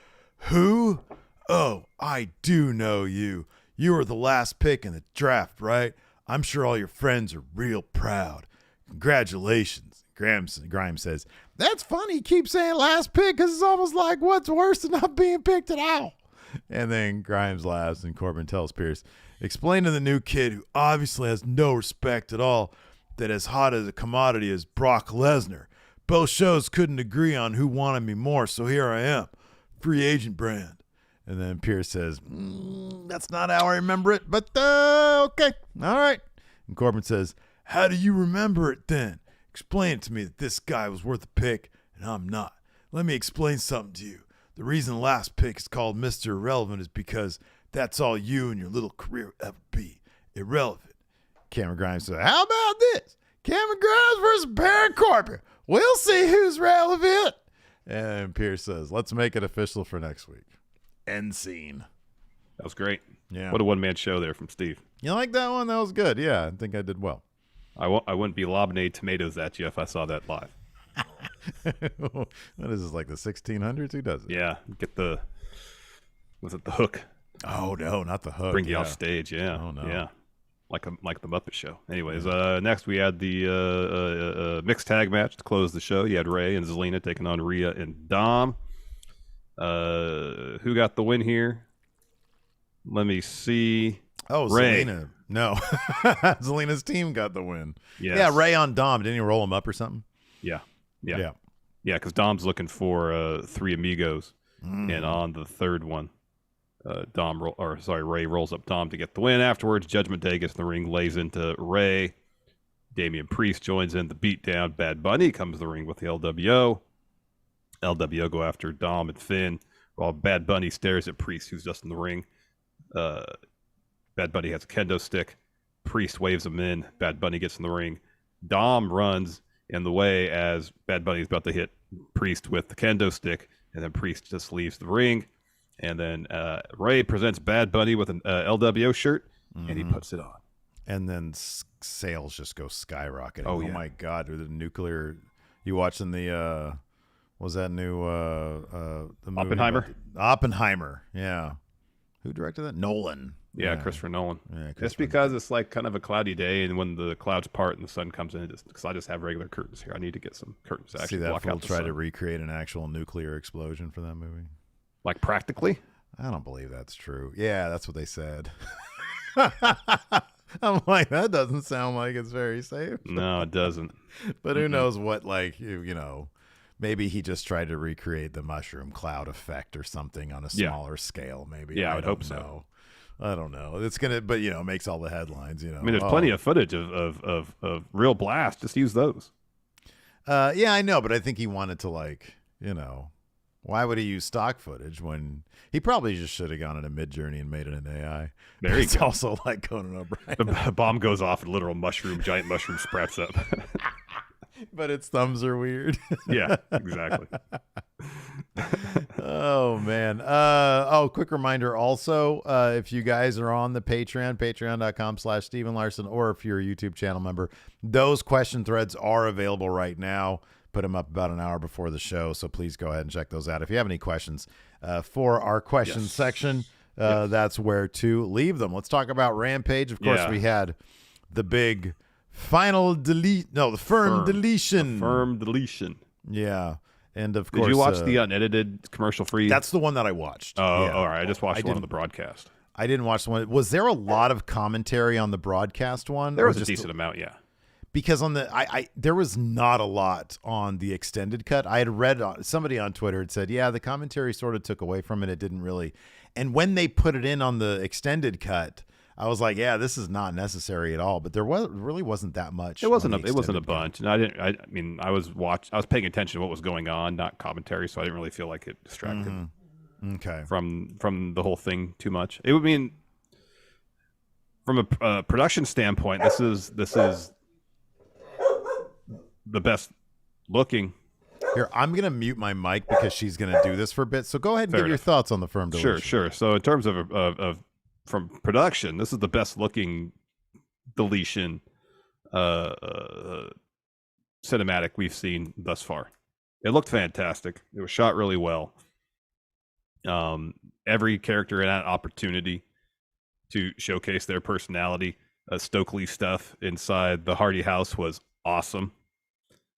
"Who? Oh, I do know you. You were the last pick in the draft, right? I'm sure all your friends are real proud. Congratulations." Grimes says, "That's funny. You keep saying last pick because it's almost like what's worse than not being picked at all." And then Grimes laughs, and Corbin tells Pierce, "Explain to the new kid who obviously has no respect at all that as hot as a commodity as Brock Lesnar. Both shows couldn't agree on who wanted me more, so here I am. Free agent brand." And then Pierce says, "That's not how I remember it, but okay. All right." And Corbin says, "How do you remember it then? Explain it to me that this guy was worth a pick and I'm not. Let me explain something to you. The reason the last pick is called Mr. Irrelevant is because that's all you and your little career would ever be. Irrelevant." Cameron Grimes says, "How about this? Cameron Grimes versus Baron Corbin. We'll see who's relevant." And Pierce says, "Let's make it official for next week." End scene. That was great. Yeah. What a one-man show there from Steve. You like that one? That was good. Yeah, I think I did well. I wouldn't be lobbing tomatoes at you if I saw that live. What is this, like the 1600s? Who does it? Yeah. Was it the hook? Oh, no, not the hook. Bring you off stage. Yeah. Oh, no. Yeah. Like the Muppet Show. Anyways, next we had the mixed tag match to close the show. You had Ray and Zelina taking on Rhea and Dom. Who got the win here? Let me see. Oh, Ray. Zelina. No. Zelina's team got the win. Yes. Yeah, Ray on Dom. Didn't he roll him up or something? Yeah, because Dom's looking for three amigos, and on the third one, Ray rolls up Dom to get the win. Afterwards, Judgment Day gets in the ring, lays into Ray. Damian Priest joins in the beatdown. Bad Bunny comes to the ring with the LWO. LWO go after Dom and Finn, while Bad Bunny stares at Priest, who's just in the ring. Bad Bunny has a kendo stick. Priest waves him in. Bad Bunny gets in the ring. Dom runs in the way as Bad Bunny is about to hit Priest with the kendo stick, and then Priest just leaves the ring. And then Ray presents Bad Bunny with an LWO shirt, and he puts it on. And then sales just go skyrocketing. Oh my God! The nuclear. You watching the? Was that new? The movie Oppenheimer. Oppenheimer. Yeah. Who directed that? Nolan. Yeah, Christopher Nolan. Yeah, it's because it's like kind of a cloudy day, and when the clouds part and the sun comes in, because I just have regular curtains here. I need to get some curtains to actually block out the sun. Try to recreate an actual nuclear explosion for that movie. Like practically? I don't believe that's true. Yeah, that's what they said. I'm like, that doesn't sound like it's very safe. No, it doesn't. But who knows what, like, you know, maybe he just tried to recreate the mushroom cloud effect or something on a smaller scale, maybe. Yeah, I would hope so. I don't know. It's gonna, but you know, it makes all the headlines. You know, I mean, there's plenty of footage of real blast. Just use those. Yeah, I know, but I think he wanted to, like, you know, why would he use stock footage when he probably just should have gone into Midjourney and made it an AI? There you go. It's also like Conan O'Brien. The bomb goes off, and literal giant mushroom sprouts up. But its thumbs are weird. Yeah, exactly. Oh, man. Quick reminder also, if you guys are on the patreon.com/Steven Larson, or if you're a YouTube channel member, those question threads are available right now. Put them up about an hour before the show, so please go ahead and check those out. If you have any questions for our questions section, that's where to leave them. Let's talk about Rampage. Of course, we had the big Firm Deletion. The Firm Deletion. Yeah. And of course, did you watch the unedited commercial-free? That's the one that I watched. Oh, yeah. All right. I just watched one on the broadcast. I didn't watch the one. Was there a lot of commentary on the broadcast one? There was a decent amount, yeah. because on the there was not a lot on the extended cut. I had read somebody on Twitter had said, yeah, the commentary sort of took away from it. It didn't really. And when they put it in on the extended cut, I was like, yeah, this is not necessary at all. But there really wasn't that much. It wasn't a bunch. And I was paying attention to what was going on, not commentary, so I didn't really feel like it distracted from the whole thing too much. It would mean from a production standpoint, this is the best looking. Here, I'm going to mute my mic because she's going to do this for a bit. So go ahead and give your thoughts on the Firm Deletion. Sure. So in terms of from production, this is the best looking deletion cinematic we've seen thus far. It looked fantastic. It was shot really well. Every character had an opportunity to showcase their personality. Stokely stuff inside the Hardy house was awesome.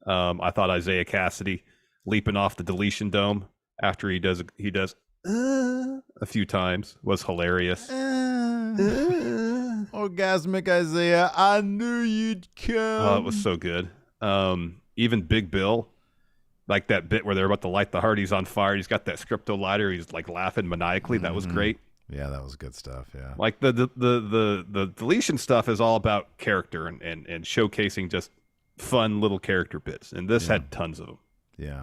I thought Isaiah Cassidy leaping off the deletion dome after he does a few times was hilarious. Orgasmic Isaiah, I knew you'd come. Oh, it was so good. Even Big Bill, like that bit where they're about to light the Hardys on fire. He's got that scripto lighter. He's like laughing maniacally. That was great. Yeah, that was good stuff. Yeah, like the deletion stuff is all about character and showcasing just fun little character bits, and this had tons of them. Yeah,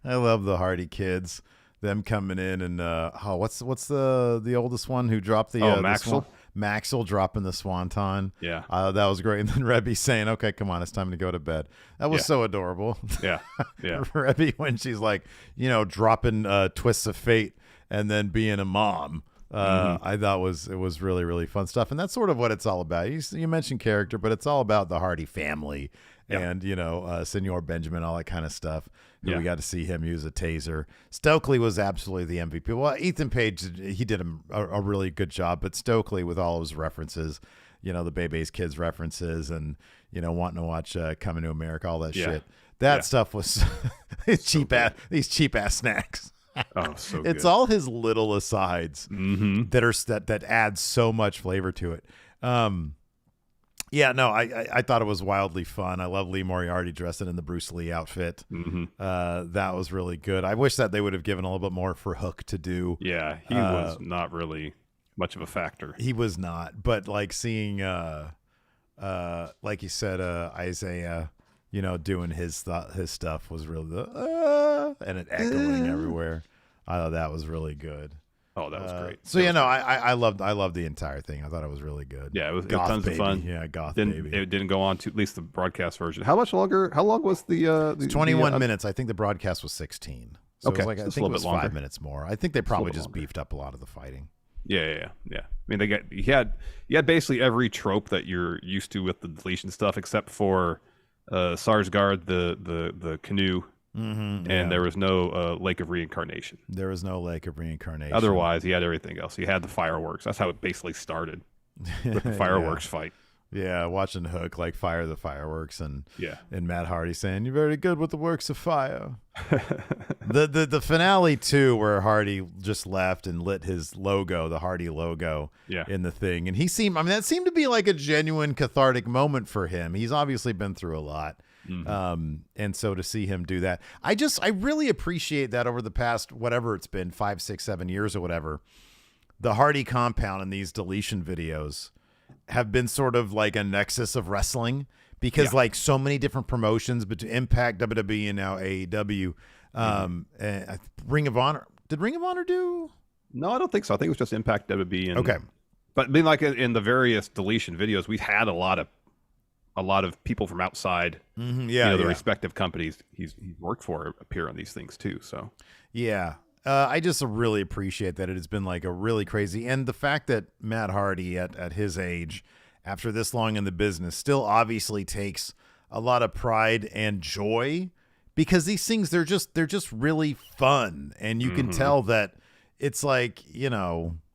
I love the Hardy kids, them coming in and what's the oldest one who dropped the Maxwell? Maxwell dropping the swanton. Yeah, that was great. And then Rebby saying, "Okay, come on, it's time to go to bed." That was so adorable. Yeah. Rebby when she's like, dropping twists of fate and then being a mom. I thought it was really, really fun stuff. And that's sort of what it's all about. You mentioned character, but it's all about the Hardy family and, Senor Benjamin, all that kind of stuff. We got to see him use a taser. Stokely was absolutely the MVP. Well, Ethan Page, he did a really good job, but Stokely with all of his references, the Bebe's Kids references and, wanting to watch Coming to America, all that shit. That stuff was these cheap ass snacks. Oh, so good. It's all his little asides that add so much flavor to it. I thought it was wildly fun. I love Lee Moriarty dressing in the Bruce Lee outfit. That was really good. I wish that they would have given a little bit more for Hook to do. Yeah, he was not really much of a factor. He was not, but like seeing, like you said, Isaiah, doing his stuff was really and it echoing everywhere. I thought that was really good. Oh, that was great. So I loved the entire thing. I thought it was really good. Yeah, it was tons of fun. Yeah, goth baby. It didn't go on to at least the broadcast version. How long was the 21 minutes. I think the broadcast was 16. So okay, it was I think it was 5 minutes more. I think they probably just beefed up a lot of the fighting. Yeah. I mean, you had basically every trope that you're used to with the deletion stuff, except for Sarsgaard, the canoe. There was no Lake of Reincarnation. There was no Lake of Reincarnation. Otherwise, he had everything else. He had the fireworks. That's how it basically started with the fireworks fight. Yeah, watching Hook like fire the fireworks and Matt Hardy saying, "You're very good with the works of fire." the finale too, where Hardy just left and lit his logo, the Hardy logo, in the thing, and that seemed to be like a genuine cathartic moment for him. He's obviously been through a lot. And so to see him do that, I really appreciate that over the past, whatever it's been, 5, 6, 7 years or whatever, the Hardy compound and these deletion videos have been sort of like a nexus of wrestling because like so many different promotions between Impact, WWE, and now AEW, and Ring of Honor. Did Ring of Honor do? No, I don't think so. I think it was just Impact, WWE. Okay. But I mean, like in the various deletion videos, we've had a lot of people from outside, the respective companies he's worked for appear on these things too. So, I just really appreciate that it has been like a really crazy, and the fact that Matt Hardy at his age, after this long in the business, still obviously takes a lot of pride and joy because these things they're just really fun, and you can tell that it's like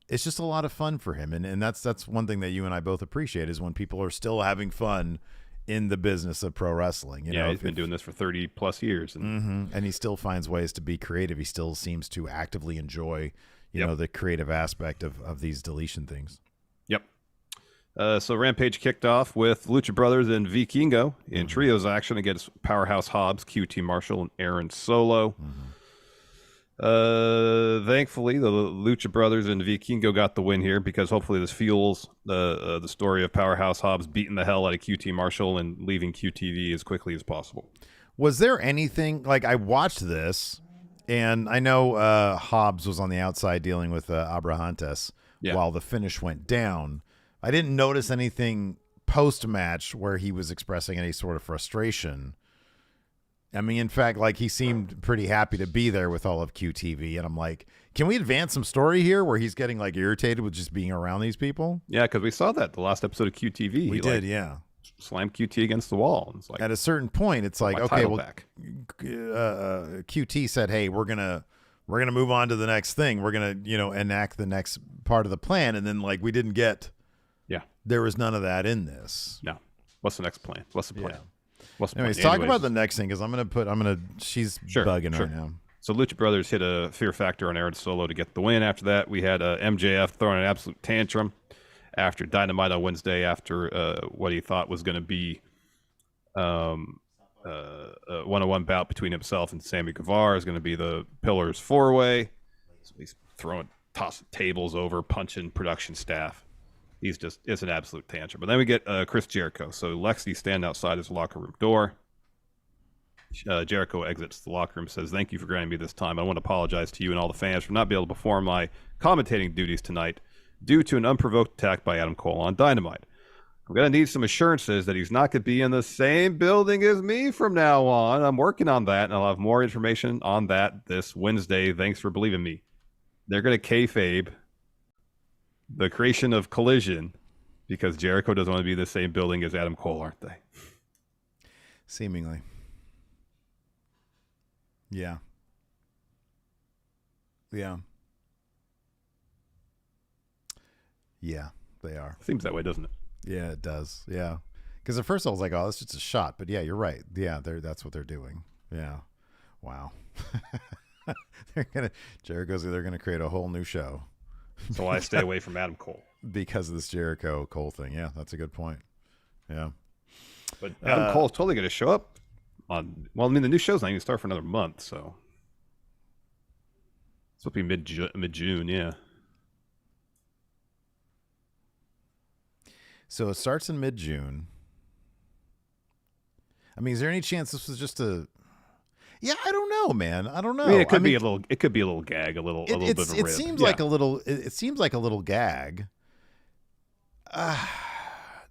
it's just a lot of fun for him, and that's one thing that you and I both appreciate is when people are still having fun in the business of pro wrestling. He's been doing this for 30 plus years, and he still finds ways to be creative. He still seems to actively enjoy, the creative aspect of these deletion things. Yep. So Rampage kicked off with Lucha Brothers and Vikingo in trios action against Powerhouse Hobbs, QT Marshall, and Aaron Solo. Thankfully, the Lucha Brothers and Vikingo got the win here because hopefully this fuels the story of Powerhouse Hobbs beating the hell out of QT Marshall and leaving QTV as quickly as possible. Was there anything, like, I watched this, and I know Hobbs was on the outside dealing with Abrahantes while the finish went down. I didn't notice anything post-match where he was expressing any sort of frustration. I mean, in fact, like, he seemed pretty happy to be there with all of QTV, and I'm like, can we advance some story here where he's getting, like, irritated with just being around these people? Yeah, because we saw that the last episode of QTV. We did, yeah. Slammed QT against the wall. And it's like, at a certain point, it's like, okay, well, QT said, hey, we're gonna move on to the next thing. We're gonna, enact the next part of the plan, and then, like, we didn't get. Yeah, there was none of that in this. No. What's the next plan? What's the plan? Yeah. Anyways, talk about the next thing, because she's bugging right now. So Lucha Brothers hit a Fear Factor on Aaron Solo to get the win. After that, we had MJF throwing an absolute tantrum after Dynamite on Wednesday after what he thought was going to be a one-on-one bout between himself and Sammy Guevara is going to be the Pillars 4-way. So he's tossing tables over, punching production staff. It's an absolute tantrum. But then we get Chris Jericho. So Lexi stand outside his locker room door. Jericho exits the locker room, says, "Thank you for granting me this time. I want to apologize to you and all the fans for not being able to perform my commentating duties tonight due to an unprovoked attack by Adam Cole on Dynamite. I'm going to need some assurances that he's not going to be in the same building as me from now on. I'm working on that, and I'll have more information on that this Wednesday. Thanks for believing me." They're going to kayfabe the creation of Collision because Jericho doesn't want to be in the same building as Adam Cole, aren't they? Seemingly. Yeah. Yeah. Yeah, they are. Seems that way, doesn't it? Yeah, it does. Yeah. Because at first I was like, oh, that's just a shot. But yeah, you're right. Yeah, that's what they're doing. Yeah. Wow. Jericho's they're gonna create a whole new show. So I stay away from Adam Cole. Because of this Jericho Cole thing. Yeah, that's a good point. Yeah. But Adam Cole's totally gonna show up on the new show's not even start for another month, so it's supposed to be mid-June, yeah. So it starts in mid-June. I mean, is there any chance this was just a? Yeah, I don't know, man. I don't know. I mean, it could be a little. It could be a little gag, a little bit of a rib. It seems like a little. It seems like a little gag.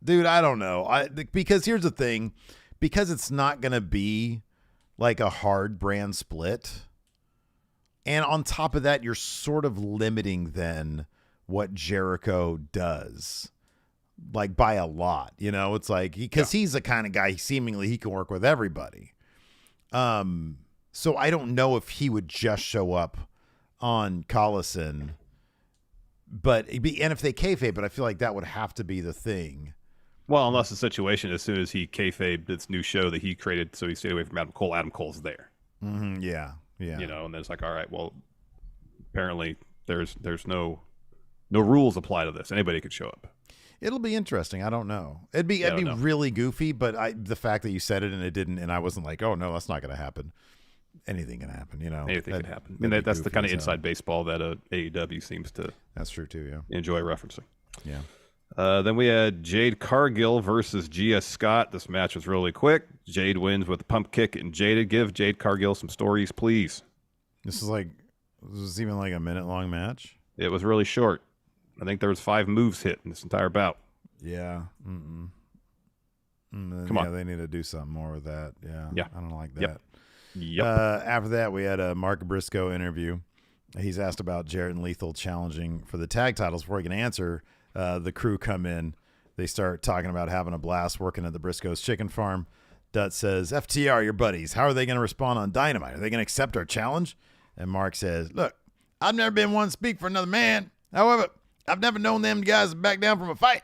Dude, I don't know. Because here's the thing, because it's not gonna be like a hard brand split, and on top of that, you're sort of limiting then what Jericho does. Like by a lot, it's like because he's the kind of guy seemingly he can work with everybody. So I don't know if he would just show up on Collison, and if they kayfabe, but I feel like that would have to be the thing. Well, unless the situation, as soon as he kayfabed this new show that he created, so he stayed away from Adam Cole's there. Mm-hmm, yeah. And then it's like, all right, well, apparently there's no rules apply to this. Anybody could show up. It'll be interesting. I don't know. It'd be really goofy, but the fact that you said it and it didn't, and I wasn't like, oh no, that's not going to happen. Anything can happen, Anything can happen. And that's the kind of inside baseball that AEW seems to. That's true too. Yeah. Enjoy referencing. Yeah. Then we had Jade Cargill versus G.S. Scott. This match was really quick. Jade wins with a pump kick and Jade. Give Jade Cargill some stories, please. This was even like a minute-long match? It was really short. I think there was 5 moves hit in this entire bout. Yeah. Come on. They need to do something more with that. Yeah. Yeah. I don't like that. Yep. After that, we had a Mark Briscoe interview. He's asked about Jarrett and Lethal challenging for the tag titles. Before he can answer, the crew come in. They start talking about having a blast working at the Briscoe's chicken farm. Dutt says, FTR, your buddies, how are they going to respond on Dynamite? Are they going to accept our challenge? And Mark says, look, I've never been one to speak for another man. However, I've never known them guys to back down from a fight.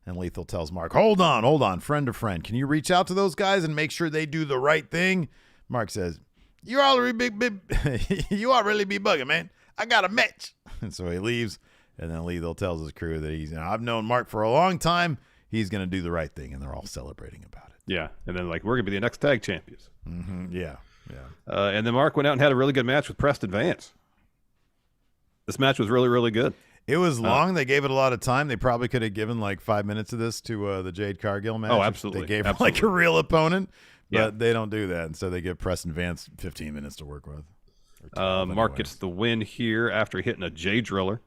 And Lethal tells Mark, hold on, friend to friend. Can you reach out to those guys and make sure they do the right thing? Mark says, you all really be bugging, man. I got a match. And so he leaves. And then Lethal tells his crew that I've known Mark for a long time. He's going to do the right thing, and they're all celebrating about it. Yeah, and then like we're going to be the next tag champions. Mm-hmm. Yeah. And then Mark went out and had a really good match with Preston Vance. This match was really, really good. It was long. They gave it a lot of time. They probably could have given like 5 minutes of this to the Jade Cargill match. Oh, absolutely. They gave her like a real opponent, but Yeah. they don't do that. And so they give Preston Vance 15 minutes to work with. Mark gets the win here after hitting a J Driller.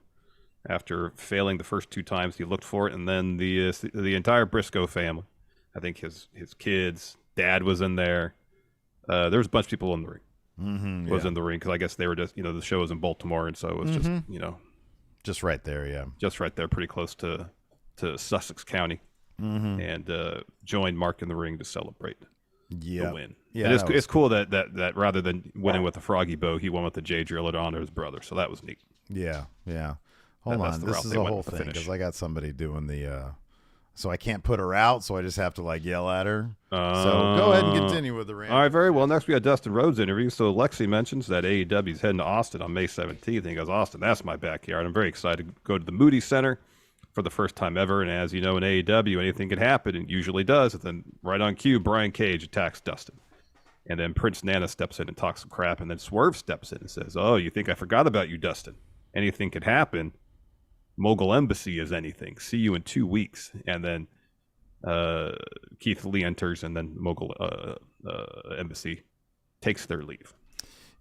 After failing the first 2 times he looked for it, and then the entire Briscoe family. I think his kids, dad was in there. There was a bunch of people in the ring. Mm-hmm, was in the ring because I guess they were just the show was in Baltimore, and so it was just just right there, yeah, just right there, pretty close to Sussex County, and joined Mark in the ring to celebrate the win. Yeah, and it's cool that rather than winning with the Froggy Bow, he won with the J Drill to honor his brother. So that was neat. Yeah. Hold on, this is a whole thing because I got somebody doing the. So I can't put her out, so I just have to like yell at her. So go ahead and continue with the rant. All right, very well. Next we got Dustin Rhodes' interview. So Lexi mentions that AEW is heading to Austin on May 17th. And he goes, Austin, that's my backyard. I'm very excited to go to the Moody Center for the first time ever. And as you know, in AEW, anything can happen, and usually does. And then right on cue, Brian Cage attacks Dustin. And then Prince Nana steps in and talks some crap. And then Swerve steps in and says, oh, you think I forgot about you, Dustin? Anything could happen. Mogul Embassy is anything. See you in 2 weeks. And then Keith Lee enters, and then Mogul Embassy takes their leave.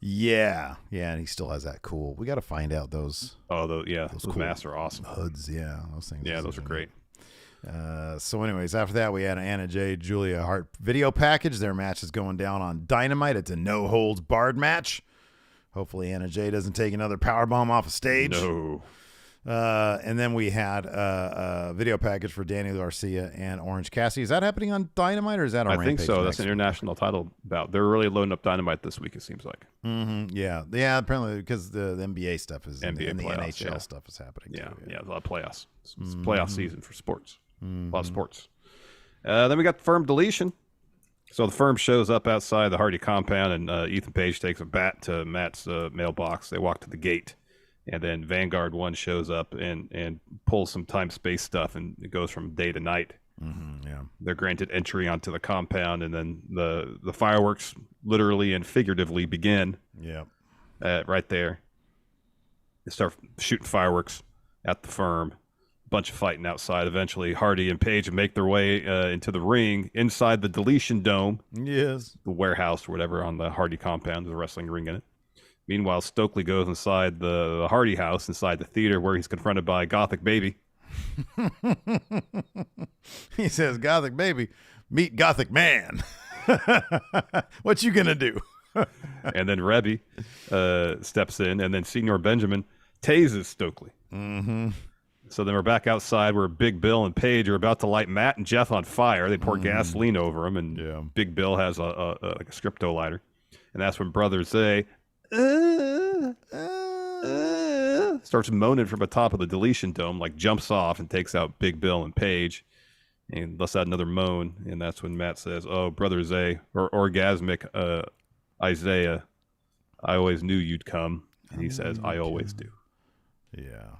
Yeah, and he still has that cool. We got to find out those. Oh, those cool masks are awesome. Hoods, yeah, those things. Yeah, those are great. So, anyways, after that, we had an Anna Jay, Julia Hart video package. Their match is going down on Dynamite. It's a no holds barred match. Hopefully, Anna Jay doesn't take another powerbomb off a stage. No. And then we had a video package for Danny Garcia and Orange Cassidy. Is that happening on Dynamite, or is that on Rampage? I think so. That's an international title bout. They're really loading up Dynamite this week, it seems like. Mm-hmm. Yeah. Apparently because the NBA stuff is and the NHL stuff is happening. Yeah, a lot of playoffs. It's playoff season for sports. A lot of sports. Then we got Firm Deletion. So the Firm shows up outside the Hardy compound, and Ethan Page takes a bat to Matt's mailbox. They walk to the gate. And then Vanguard 1 shows up and pulls some time-space stuff, and it goes from day to night. Mm-hmm, yeah. They're granted entry onto the compound, and then the fireworks literally and figuratively begin. Yeah. Right there. They start shooting fireworks at the Firm. A bunch of fighting outside. Eventually, Hardy and Page make their way into the ring inside the Deletion Dome. Yes. The warehouse or whatever on the Hardy compound. There's a wrestling ring in it. Meanwhile, Stokely goes inside the Hardy house, inside the theater, where he's confronted by Gothic Baby. He says, Gothic Baby, meet Gothic Man. What you gonna do? And then Rebby steps in, and then Senior Benjamin tases Stokely. Mm-hmm. So then we're back outside where Big Bill and Paige are about to light Matt and Jeff on fire. They pour gasoline over them, and Big Bill has like a Scripto lighter. And that's when Brother Zay starts moaning from the top of the Deletion Dome, like jumps off and takes out Big Bill and Paige, and lets out another moan. And that's when Matt says, oh, Brother Zay, or Orgasmic Isaiah, I always knew you'd come. And he says, I always do. Yeah.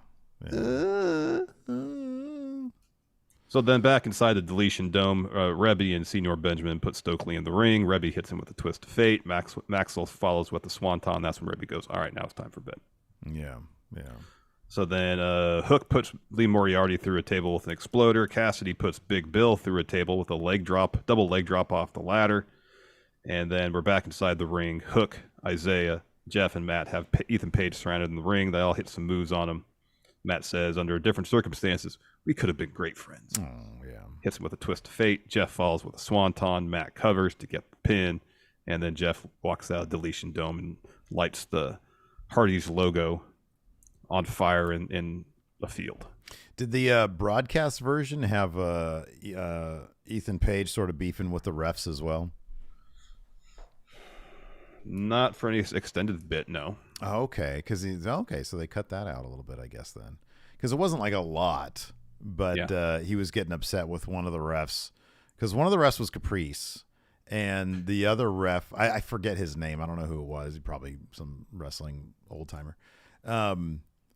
So then back inside the Deletion Dome, Rebby and Senior Benjamin put Stokely in the ring. Rebby hits him with a twist of fate. Maxwell follows with the Swanton. That's when Rebby goes, all right, now it's time for bed. Yeah. So then Hook puts Lee Moriarty through a table with an exploder. Cassidy puts Big Bill through a table with a double leg drop off the ladder. And then we're back inside the ring. Hook, Isaiah, Jeff, and Matt have Ethan Page surrounded in the ring. They all hit some moves on him. Matt says, under different circumstances, we could have been great friends. Oh, yeah. Hits him with a twist of fate. Jeff falls with a swanton. Matt covers to get the pin. And then Jeff walks out of Deletion Dome and lights the Hardy's logo on fire in the field. Did the broadcast version have Ethan Page sort of beefing with the refs as well? Not for any extended bit, no. Okay, so they cut that out a little bit, I guess, then. Because it wasn't like a lot, but he was getting upset with one of the refs. Because one of the refs was Caprice, and the other ref, I forget his name. I don't know who it was. Probably some wrestling old-timer.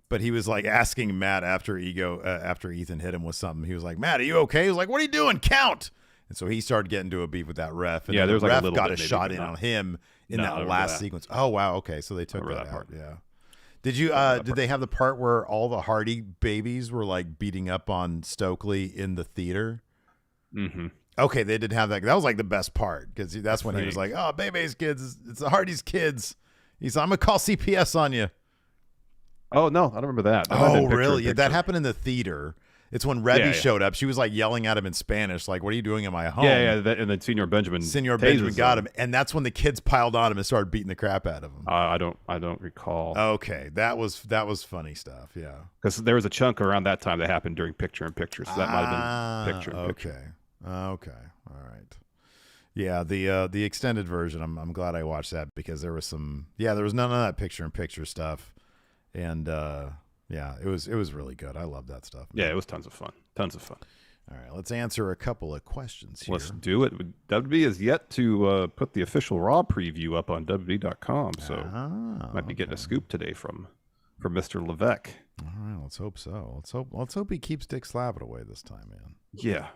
But he was like asking Matt after Ethan hit him with something. He was like, "Matt, are you okay?" He was like, "What are you doing? Count!" And so he started getting into a beef with that ref. And yeah, the there was ref like a little got bit a maybe, shot but in not- on him in No, I that remember last that. sequence. Oh wow, okay, so they took remember that that out. part. Yeah. Did you? Did they have the part where all the Hardy babies were like beating up on Stokely in the theater? Mm-hmm. Okay, they did have that. That was like the best part because that's when he was think. like, "Oh, Bebe's kids, it's the Hardy's kids." He's, "I'm gonna call CPS on you." Oh no, I don't remember that. That might have been Oh, picture really? in Yeah, that picture. happened in the theater. It's when Rebby Yeah. showed up. She was like yelling at him in Spanish, like, "What are you doing in my home?" Yeah. And then Senior Benjamin. Senor tases Benjamin got him, and that's when the kids piled on him and started beating the crap out of him. I don't recall. Okay, that was funny stuff. Yeah, Because there was a chunk around that time that happened during picture in picture, so that might have been picture in picture. Okay, all right. Yeah, the extended version. I'm glad I watched that because there was there was none of that picture in picture stuff, and yeah, it was really good. I love that stuff. Yeah, it was tons of fun. All right, let's answer a couple of questions here. Let's do it. WWE has yet to put the official Raw preview up on WWE.com, so might be getting a scoop today from Mr. Levesque. All right, let's hope so. Let's hope he keeps Dick Slavitt away this time, man. Yeah.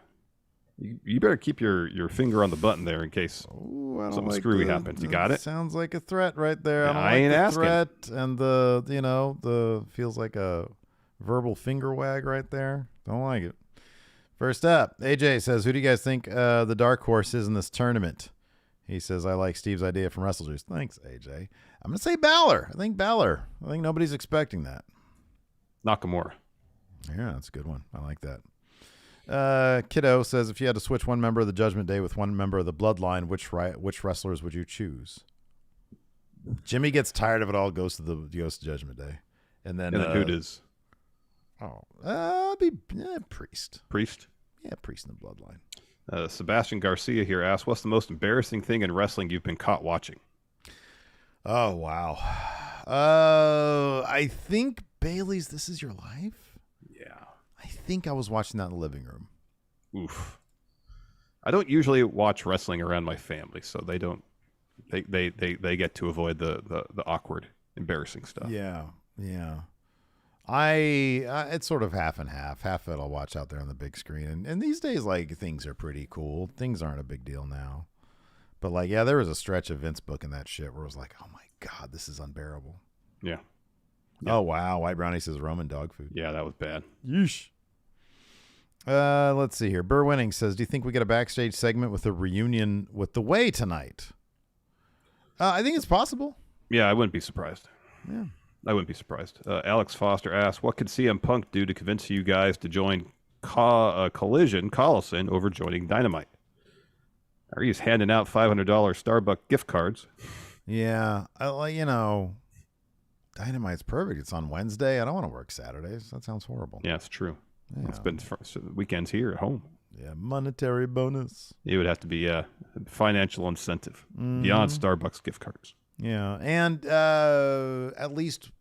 You better keep your finger on the button there in case something screwy happens. You got it? Sounds like a threat right there. Yeah, I don't I like ain't the asking. threat and the feels like a verbal finger wag right there. Don't like it. First up, AJ says, "Who do you guys think the dark horse is in this tournament?" He says, "I like Steve's idea from WrestleJuice." Thanks, AJ. I'm gonna say Balor. I think nobody's expecting that. Nakamura. Yeah, that's a good one. I like that. Kiddo says, "If you had to switch one member of the Judgment Day with one member of the Bloodline, which wrestlers would you choose?" Jimmy gets tired of it all, goes to Judgment Day, and then who does? Be Priest. Priest. Yeah, Priest in the Bloodline. Sebastian Garcia here asks, "What's the most embarrassing thing in wrestling you've been caught watching?" Oh wow. I think Bailey's This Is Your Life. Yeah. I think I was watching that in the living room. Oof. I don't usually watch wrestling around my family, so they don't. They get to avoid the awkward, embarrassing stuff. Yeah. It's sort of half and half. Half of it I'll watch out there on the big screen, and these days, like, things are pretty cool. Things aren't a big deal now, but like, yeah, there was a stretch of Vince booking that shit where it was like, oh my god, this is unbearable. Yeah. Oh wow, White Brownie says Roman dog food. Yeah, that was bad. Yeesh. Let's see here. Burr Winning says, "Do you think we get a backstage segment with a reunion with The Way tonight?" I think it's possible. Yeah, I wouldn't be surprised. Yeah. I wouldn't be surprised. Alex Foster asks, "What could CM Punk do to convince you guys to join Collision Collison over joining Dynamite?" Are you handing out $500 Starbucks gift cards? Yeah, Dynamite's perfect. It's on Wednesday. I don't want to work Saturdays. That sounds horrible. Yeah, it's true. Yeah. It's been weekends here at home. Yeah, monetary bonus. It would have to be a financial incentive beyond Starbucks gift cards. Yeah, and at least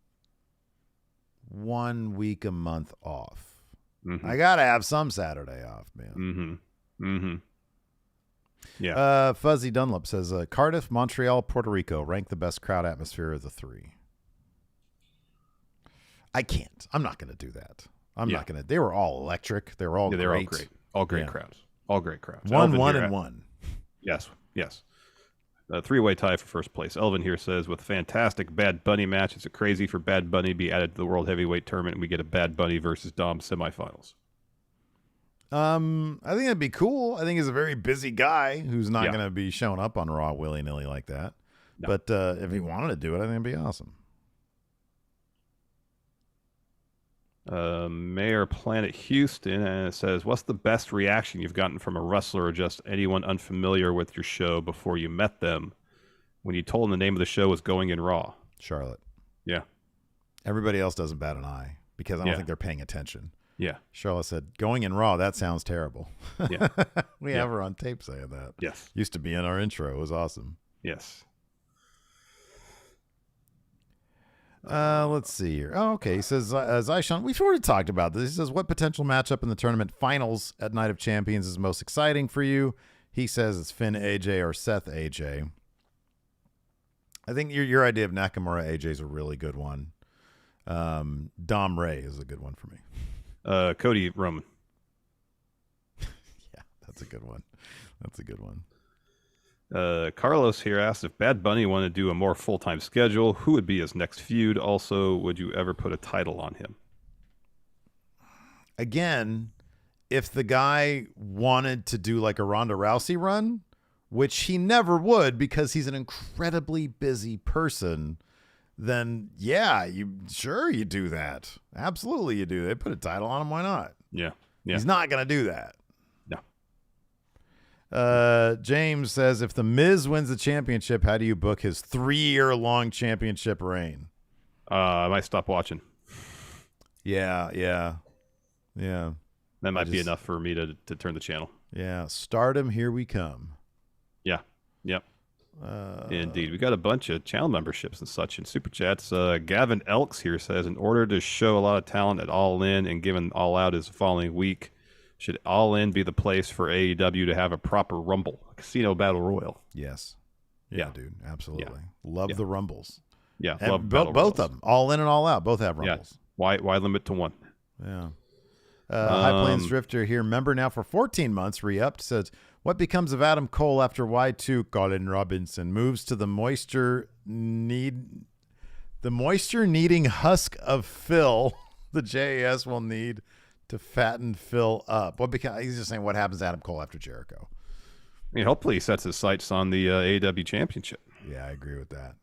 1 week a month off. Mm-hmm. I gotta have some Saturday off, man. Yeah. Fuzzy Dunlop says, Cardiff, Montreal, Puerto Rico rank the best crowd atmosphere of the three. I can't. I'm not going to do that. I'm not going to. They were all electric. They were all they're great. all great. All great crowds. All great crowds. One, Elvin here and one. Yes. A three-way tie for first place. Elvin here says, "With fantastic Bad Bunny match, is it crazy for Bad Bunny to be added to the World Heavyweight Tournament and we get a Bad Bunny versus Dom semifinals?" I think that'd be cool. I think he's a very busy guy who's not going to be showing up on Raw willy-nilly like that. No. But if he wanted to do it, I think it'd be awesome. Mayor Planet Houston says, "What's the best reaction you've gotten from a wrestler or just anyone unfamiliar with your show before you met them when you told them the name of the show was Going in Raw?" Charlotte. Yeah. Everybody else doesn't bat an eye because I don't think they're paying attention. Yeah. Charlotte said, "Going in Raw, that sounds terrible." Yeah. We have her on tape saying that. Yes. Used to be in our intro. It was awesome. Yes. Let's see here. Oh, okay. He says, Zyshawn, we've already talked about this. He says, "What potential matchup in the tournament finals at Night of Champions is most exciting for you?" He says it's Finn AJ or Seth AJ. I think your idea of Nakamura AJ is a really good one. Dom Ray is a good one for me. Cody Roman. Yeah, that's a good one. That's a good one. Carlos here asked if Bad Bunny wanted to do a more full-time schedule, who would be his next feud? Also, would you ever put a title on him? Again, if the guy wanted to do like a Ronda Rousey run, which he never would because he's an incredibly busy person, then yeah, you do that. Absolutely you do. They put a title on him. Why not? Yeah. He's not going to do that. No. James says, if The Miz wins the championship, how do you book his 3-year-long championship reign? I might stop watching. Yeah. That might be enough for me to turn the channel. Yeah. Stardom, here we come. Yeah. Yep. Indeed. We got a bunch of channel memberships and such in Super Chats. Gavin Elks here says, in order to show a lot of talent at All In and given All Out is the following week, should All In be the place for AEW to have a proper Rumble, a casino battle royal? Yes. Yeah, dude. Absolutely. Yeah. Love the Rumbles. Yeah. And Love both of them. All In and All Out. Both have Rumbles. Yeah. Why limit to one? Yeah. High Plains Drifter here, member now for 14 months, re-upped, says, what becomes of Adam Cole after Y2 Colin Robinson moves to the moisture needing husk of Phil the JAS will need to fatten Phil up? He's just saying what happens to Adam Cole after Jericho. I mean, hopefully he sets his sights on the AEW championship. Yeah, I agree with that.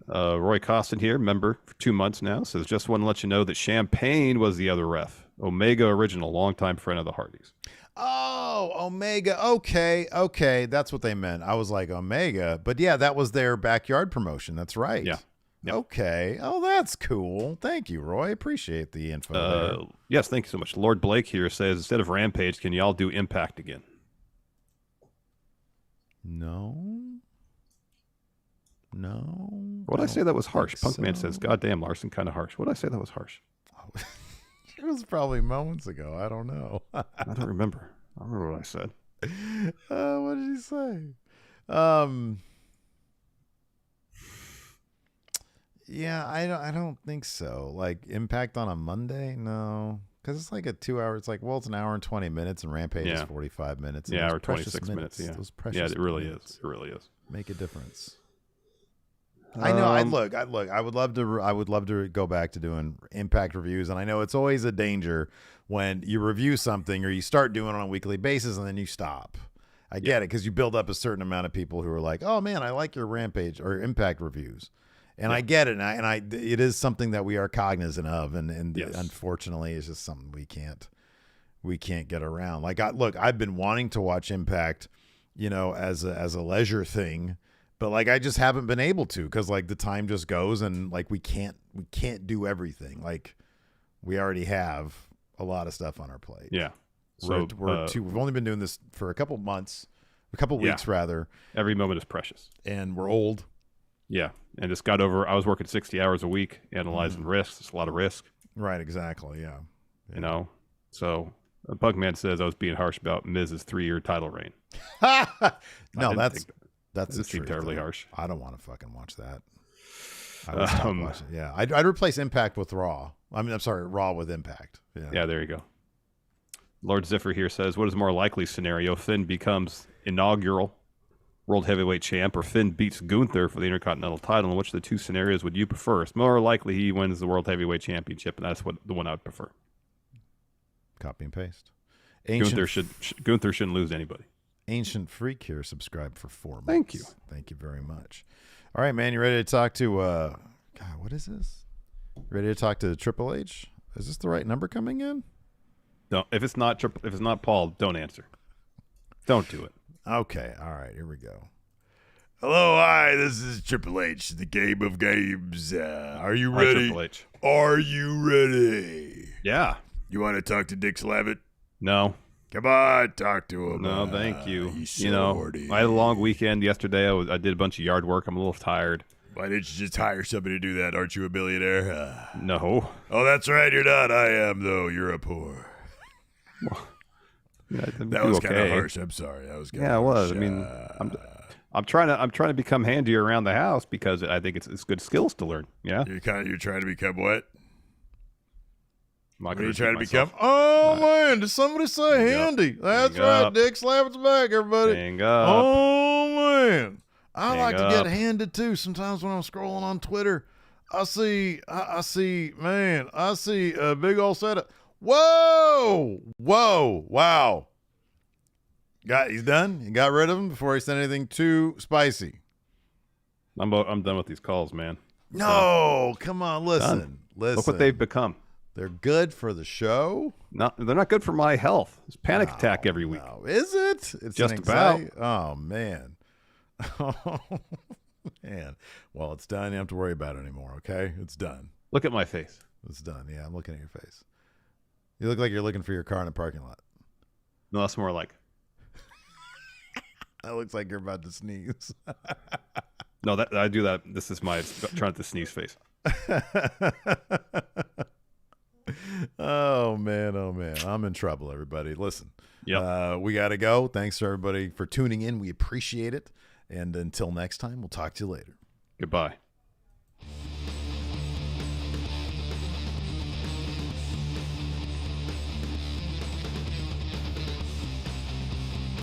Roy Costin here, member for 2 months now, says, just want to let you know that Champagne was the other ref. Omega original, longtime friend of the Hardys. Oh, Omega. Okay. That's what they meant. I was like, Omega. But yeah, that was their backyard promotion. That's right. Yeah. Yep. Okay. Oh, that's cool. Thank you, Roy. Appreciate the info there. Yes, thank you so much. Lord Blake here says, instead of Rampage, can y'all do Impact again? No. What'd I say that was harsh? Punkman says, God damn, Larson, kind of harsh. What'd I say that was harsh? It was probably moments ago. I don't know. I don't remember. I don't remember what I said. What did he say? Yeah, I don't think so. Like Impact on a Monday? No. Because it's like a 2 hour. It's like, well, it's an hour and 20 minutes and Rampage is 45 minutes. Yeah, or 26 minutes. Yeah. Those precious it really minutes is. It really is. Make a difference. I know. I would love to go back to doing Impact reviews, and I know it's always a danger when you review something or you start doing it on a weekly basis and then you stop. I get it because you build up a certain amount of people who are like, "Oh man, I like your Rampage or Impact reviews," and I get it, and it is something that we are cognizant of, and unfortunately, it's just something we can't get around. Like, I've been wanting to watch Impact, as a leisure thing. But like I just haven't been able to because like the time just goes and like we can't do everything. Like we already have a lot of stuff on our plate. Yeah. So we've only been doing this for a couple weeks rather. Every moment is precious. And we're old. Yeah. And just got over, I was working 60 hours a week analyzing risks. It's a lot of risk. Right. Exactly. Yeah. So Bugman says I was being harsh about Miz's 3-year title reign. No, That's it seemed terribly harsh. I don't want to fucking watch that. I would stop watching. Yeah, I'd replace Impact with Raw. I'm sorry, Raw with Impact. Yeah, there you go. Lord Ziffer here says, what is more likely scenario? Finn becomes inaugural World Heavyweight Champ, or Finn beats Gunther for the Intercontinental title? And which of the two scenarios would you prefer? It's more likely he wins the World Heavyweight Championship, and that's the one I would prefer. Copy and paste. Gunther shouldn't lose to anybody. Ancient Freak here subscribed for 4 months. Thank you. Thank you very much. All right, man. You ready to talk to God, what is this? Ready to talk to Triple H? Is this the right number coming in? No, if it's not Paul, don't answer. Don't do it. Okay. All right, here we go. Hello, hi, this is Triple H, the game of games. Are you ready? Hi, Triple H. Are you ready? Yeah. You want to talk to Dick Slavitt? No. Come on, talk to him. No, thank you. He's so horny. I had a long weekend yesterday. I did a bunch of yard work. I'm a little tired. Why didn't you just hire somebody to do that? Aren't you a billionaire? No. Oh, that's right. You're not. I am, though. You're a poor. That was kind of harsh. I'm sorry. That was kind of harsh. I mean, I'm trying to become handier around the house because I think it's good skills to learn. Yeah. You're trying to become what? What are you trying to become? Oh man, did somebody say handy? That's right, Dick. Slap its back, everybody. Hang up. Oh man, I like to get handed too. Sometimes when I'm scrolling on Twitter, I see a big old setup. Whoa, wow. He's done. You got rid of him before he said anything too spicy. I'm done with these calls, man. No, come on, listen. Look what they've become. They're good for the show. No, they're not good for my health. It's panic attack every week. No. Is it? It's just about. Oh man. Oh man. Well, it's done. You don't have to worry about it anymore. Okay, it's done. Look at my face. It's done. Yeah, I'm looking at your face. You look like you're looking for your car in a parking lot. No, that's more like. That looks like you're about to sneeze. No, I do that. This is my trying to sneeze face. Oh man, I'm in trouble, everybody. Listen, we got to go. Thanks to everybody for tuning in. We appreciate it. And until next time, we'll talk to you later. Goodbye.